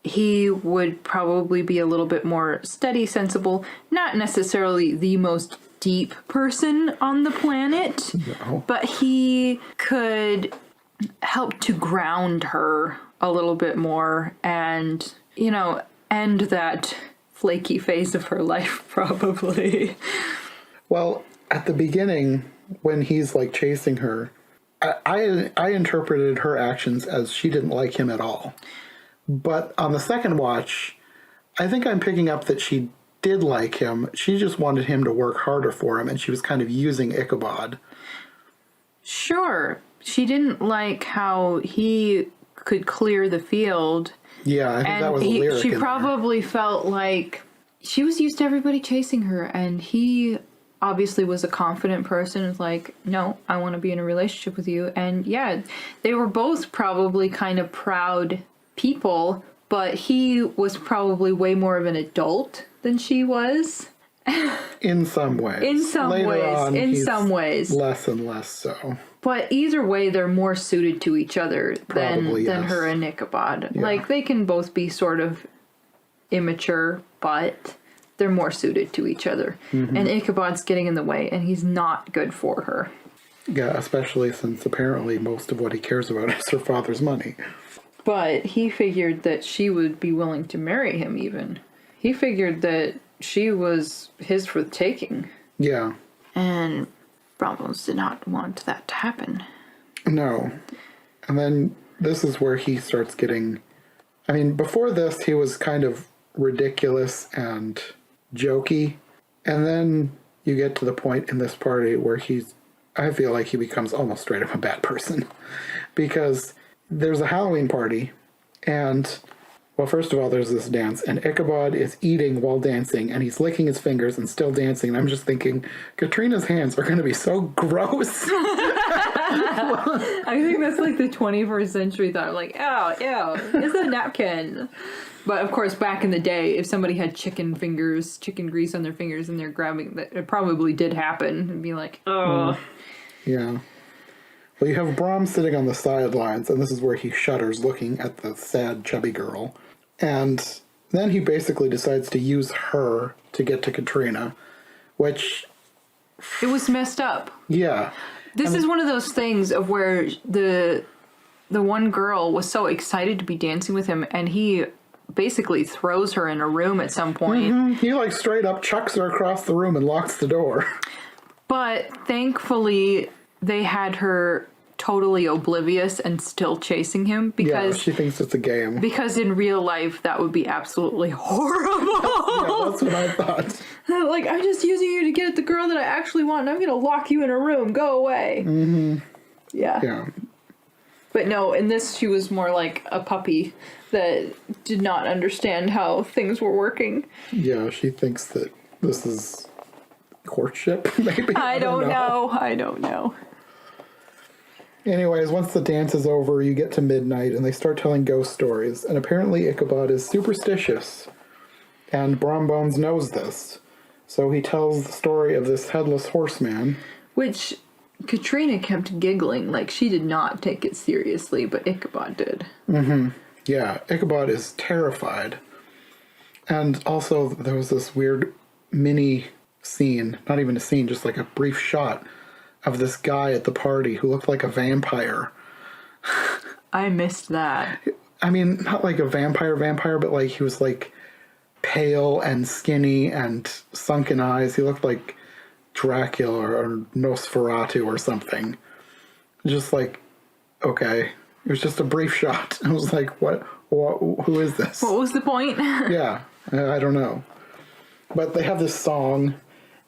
he would probably be a little bit more steady, sensible, not necessarily the most deep person on the planet, but he could help to ground her a little bit more and, you know, end that flaky phase of her life, probably. Well, at the beginning, when he's like chasing her, I interpreted her actions as she didn't like him at all. But on the second watch, I think I'm picking up that she did like him. She just wanted him to work harder for him, and she was kind of using Ichabod. Sure. She didn't like how he could clear the field. Yeah, I think that was a lyric. She in probably there. Felt like she was used to everybody chasing her, and he obviously was a confident person. Was like, no, I want to be in a relationship with you. And yeah, they were both probably kind of proud people, but he was probably way more of an adult than she was. In some ways. In some Later ways. On, in some ways. Less and less so. But either way, they're more suited to each other than her and Ichabod. Yeah. Like, they can both be sort of immature, but they're more suited to each other. And Ichabod's getting in the way, and he's not good for her. Yeah, especially since apparently most of what he cares about is her father's money. But he figured that she would be willing to marry him, even. He figured that she was his for the taking. Yeah. And Brombones did not want that to happen. No. And then this is where he starts getting... I mean, before this, he was kind of ridiculous and jokey. And then you get to the point in this party where I feel like he becomes almost straight up a bad person. Because there's a Halloween party, and... Well, first of all, there's this dance, and Ichabod is eating while dancing, and he's licking his fingers and still dancing, and I'm just thinking, Katrina's hands are going to be so gross. I think that's like the 21st century thought, like, ew, it's a napkin. But, of course, back in the day, if somebody had chicken grease on their fingers, and they're grabbing, it probably did happen, and be like, oh. Yeah. Well, you have Brom sitting on the sidelines, and this is where he shudders looking at the sad, chubby girl. And then he basically decides to use her to get to Katrina, which... It was messed up. Yeah. This is one of those things of where the one girl was so excited to be dancing with him, and he basically throws her in a room at some point. He, like, straight up chucks her across the room and locks the door. But thankfully, they had her totally oblivious and still chasing him, because she thinks it's a game. Because in real life, that would be absolutely horrible. Yeah, that's what I thought. Like, I'm just using you to get at the girl that I actually want, and I'm going to lock you in a room. Go away. Yeah. But no, in this, she was more like a puppy that did not understand how things were working. Yeah, she thinks that this is courtship, maybe? I don't know. Anyways, once the dance is over, you get to midnight, and they start telling ghost stories. And apparently Ichabod is superstitious, and Brom Bones knows this. So he tells the story of this headless horseman. Which Katrina kept giggling, like she did not take it seriously, but Ichabod did. Yeah, Ichabod is terrified. And also, there was this weird mini scene, not even a scene, just like a brief shot of this guy at the party who looked like a vampire. I missed that. I mean, not like a vampire, but like he was like pale and skinny and sunken eyes. He looked like Dracula or Nosferatu or something. Just like, okay. It was just a brief shot. I was like, what who is this? What was the point? Yeah, I don't know. But they have this song,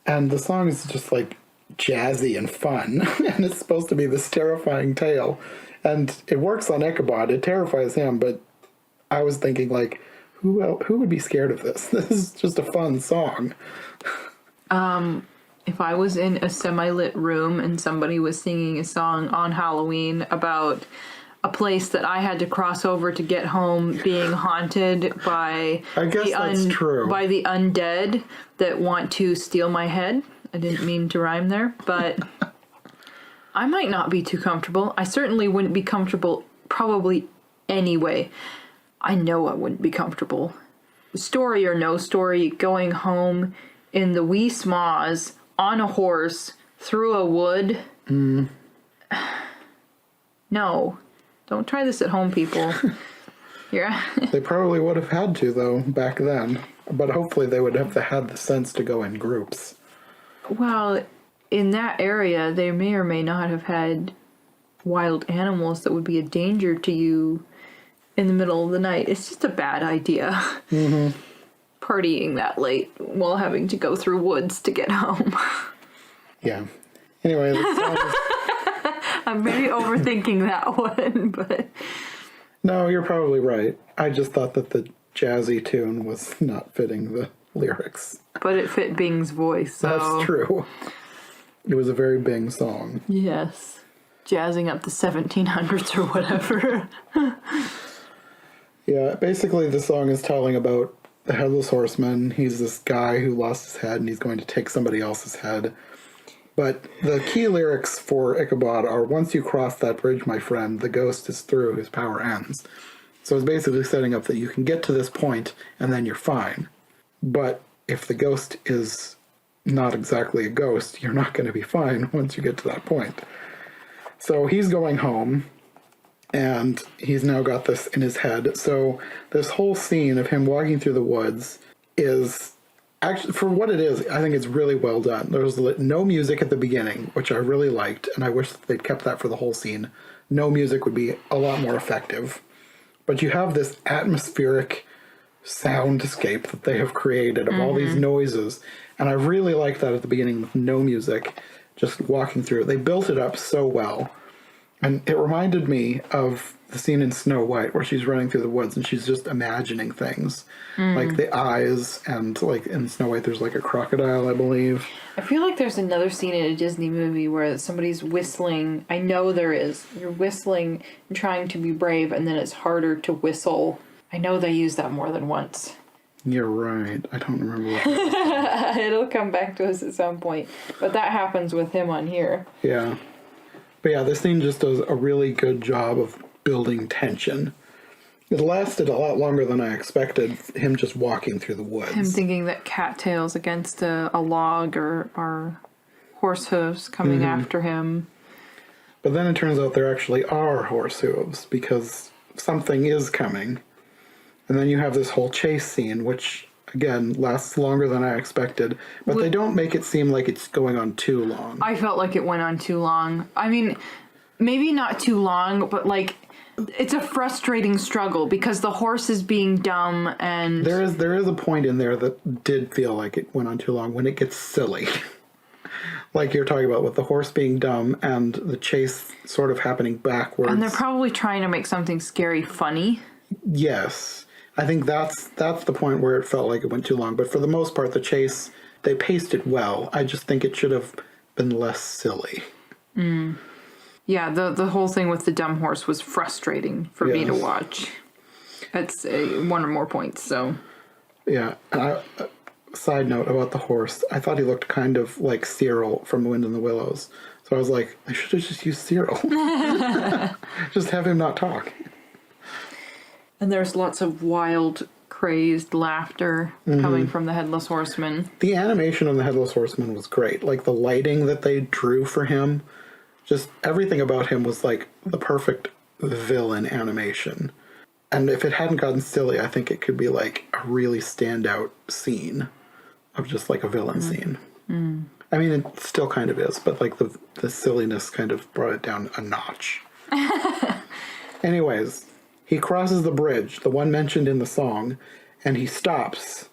and the song is just like jazzy and fun, and it's supposed to be this terrifying tale, and it works on Ichabod. It terrifies him, but I was thinking, like, who would be scared of this? This is just a fun song. If I was in a semi-lit room and somebody was singing a song on Halloween about a place that I had to cross over to get home being haunted by I guess that's true. By the undead that want to steal my head. I didn't mean to rhyme there, but I might not be too comfortable. I certainly wouldn't be comfortable probably anyway. I know I wouldn't be comfortable. Story or no story, going home in the wee smaws on a horse through a wood. No. Don't try this at home, people. Yeah. They probably would have had to, though, back then. But hopefully they would have had the sense to go in groups. Well, in that area, they may or may not have had wild animals that would be a danger to you in the middle of the night. It's just a bad idea. Mm-hmm. Partying that late while having to go through woods to get home. Yeah. Anyway, the song is... I'm maybe overthinking that one, but... No, you're probably right. I just thought that the jazzy tune was not fitting the lyrics. But it fit Bing's voice, so... That's true. It was a very Bing song. Yes. Jazzing up the 1700s or whatever. Yeah, basically the song is telling about the Headless Horseman. He's this guy who lost his head and he's going to take somebody else's head. But the key lyrics for Ichabod are, once you cross that bridge, my friend, the ghost is through, his power ends. So it's basically setting up that you can get to this point and then you're fine. But if the ghost is not exactly a ghost, you're not going to be fine once you get to that point. So he's going home, and he's now got this in his head. So this whole scene of him walking through the woods is... Actually, for what it is, I think it's really well done. There was no music at the beginning, which I really liked, and I wish that they'd kept that for the whole scene. No music would be a lot more effective. But you have this atmospheric soundscape that they have created of all these noises, and I really liked that at the beginning with no music, just walking through it. They built it up so well, and it reminded me of the scene in Snow White where she's running through the woods and she's just imagining things, like the eyes, and like in Snow White there's like a crocodile, I believe. I feel like there's another scene in a Disney movie where somebody's whistling. I know there is. You're whistling and trying to be brave, and then it's harder to whistle. I know they use that more than once. You're right. I don't remember what It'll come back to us at some point. But that happens with him on here. Yeah. But yeah, this scene just does a really good job of building tension. It lasted a lot longer than I expected, him just walking through the woods. Him thinking that cattails against a log or horse hooves coming after him. But then it turns out there actually are horse hooves, because something is coming. And then you have this whole chase scene, which, again, lasts longer than I expected. But they don't make it seem like it's going on too long. I felt like it went on too long. I mean, maybe not too long, but like... It's a frustrating struggle because the horse is being dumb, and... There is a point in there that did feel like it went on too long when it gets silly. Like you're talking about with the horse being dumb and the chase sort of happening backwards. And they're probably trying to make something scary funny. Yes. I think that's the point where it felt like it went too long. But for the most part, the chase, they paced it well. I just think it should have been less silly. Yeah, the whole thing with the dumb horse was frustrating for me to watch. That's one or more points, so... Yeah, and side note about the horse, I thought he looked kind of like Cyril from The Wind in the Willows. So I was like, I should have just used Cyril. Just have him not talk. And there's lots of wild, crazed laughter coming from the Headless Horseman. The animation on the Headless Horseman was great. Like, the lighting that they drew for him... Just everything about him was like the perfect villain animation. And if it hadn't gotten silly, I think it could be like a really standout scene of just like a villain scene. I mean, it still kind of is, but like the silliness kind of brought it down a notch. Anyways, he crosses the bridge, the one mentioned in the song, and he stops.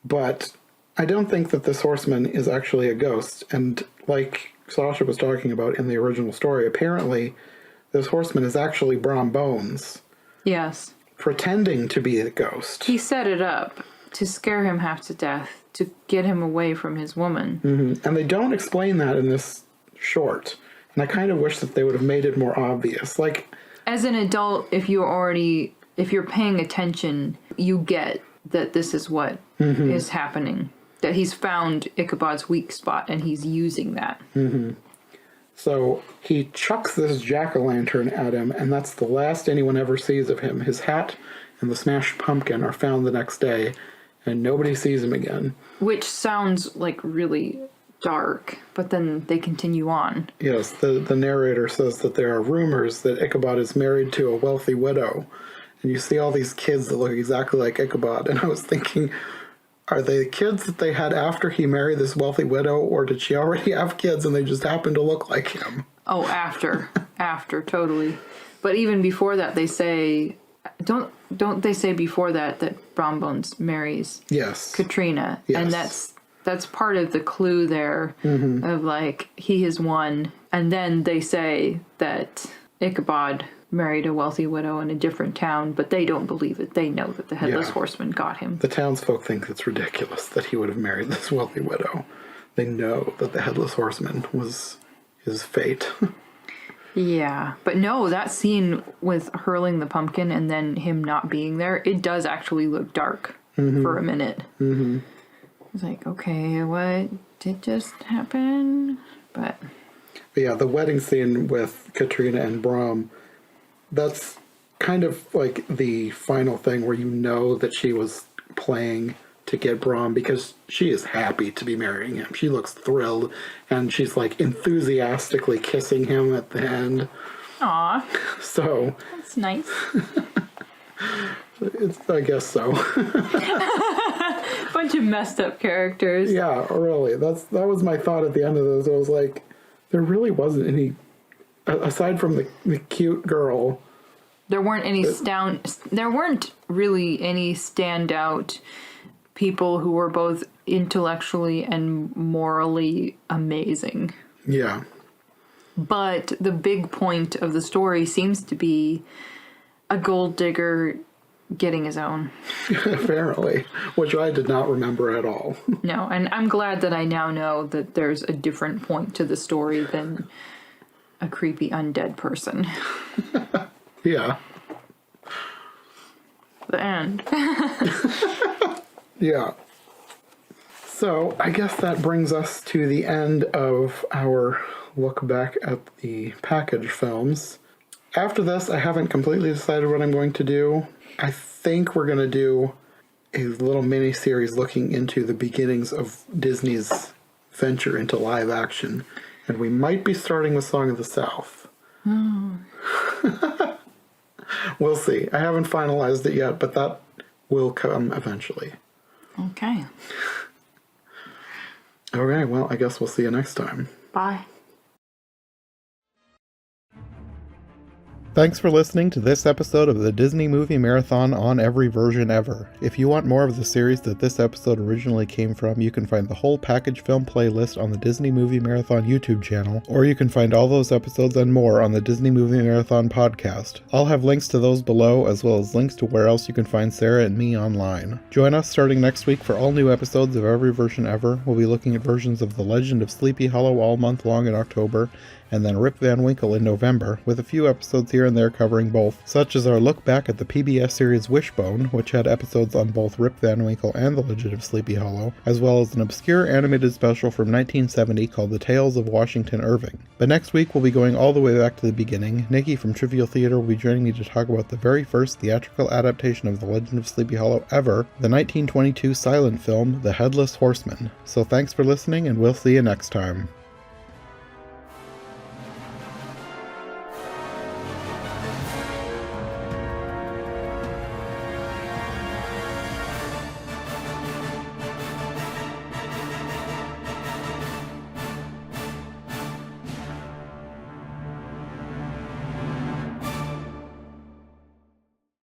But I don't think that this horseman is actually a ghost. And like Sasha was talking about in the original story, apparently this horseman is actually Brom Bones. Yes. Pretending to be a ghost. He set it up to scare him half to death, to get him away from his woman. And they don't explain that in this short. And I kind of wish that they would have made it more obvious. Like, As an adult, if you're paying attention, you get that this is what is happening. That he's found Ichabod's weak spot and he's using that. So he chucks this jack-o'-lantern at him, and that's the last anyone ever sees of him. His hat and the smashed pumpkin are found the next day, and nobody sees him again. Which sounds like really dark, but then they continue on. Yes, the narrator says that there are rumors that Ichabod is married to a wealthy widow, and you see all these kids that look exactly like Ichabod, and I was thinking, are they kids that they had after he married this wealthy widow, or did she already have kids and they just happen to look like him? Oh, after, totally. But even before that, they say, don't they say before that Brombones marries Katrina? Yes. And that's part of the clue there of like, he is one. And then they say that Ichabod married a wealthy widow in a different town, but they don't believe it. They know that the Headless Horseman got him. The townsfolk think it's ridiculous that he would have married this wealthy widow. They know that the Headless Horseman was his fate. Yeah, but no, that scene with hurling the pumpkin and then him not being there, it does actually look dark for a minute. It's like, okay, what did just happen? But yeah, the wedding scene with Katrina and Brom, that's kind of like the final thing where you know that she was playing to get Brom, because she is happy to be marrying him. She looks thrilled, and she's like enthusiastically kissing him at the end. Aw. So That's nice. I guess so. Bunch of messed up characters. Yeah, really. That was my thought at the end of this. I was like, there really wasn't any, aside from the cute girl. There weren't really any standout people who were both intellectually and morally amazing. Yeah. But the big point of the story seems to be a gold digger getting his own. Apparently, which I did not remember at all. No, and I'm glad that I now know that there's a different point to the story than a creepy undead person. Yeah. The end. Yeah. So I guess that brings us to the end of our look back at the package films. After this, I haven't completely decided what I'm going to do. I think we're going to do a little mini-series looking into the beginnings of Disney's venture into live action. And we might be starting with Song of the South. We'll see. I haven't finalized it yet, but that will come eventually. Okay. Okay, well, I guess we'll see you next time. Bye. Thanks for listening to this episode of the Disney Movie Marathon on Every Version Ever. If you want more of the series that this episode originally came from, you can find the whole package film playlist on the Disney Movie Marathon YouTube channel, or you can find all those episodes and more on the Disney Movie Marathon podcast. I'll have links to those below, as well as links to where else you can find Sarah and me online. Join us starting next week for all new episodes of Every Version Ever. We'll be looking at versions of The Legend of Sleepy Hollow all month long in October, and then Rip Van Winkle in November, with a few episodes here and there covering both, such as our look back at the PBS series Wishbone, which had episodes on both Rip Van Winkle and The Legend of Sleepy Hollow, as well as an obscure animated special from 1970 called The Tales of Washington Irving. But next week we'll be going all the way back to the beginning. Nikki from Trivial Theater will be joining me to talk about the very first theatrical adaptation of The Legend of Sleepy Hollow ever, the 1922 silent film The Headless Horseman. So thanks for listening, and we'll see you next time.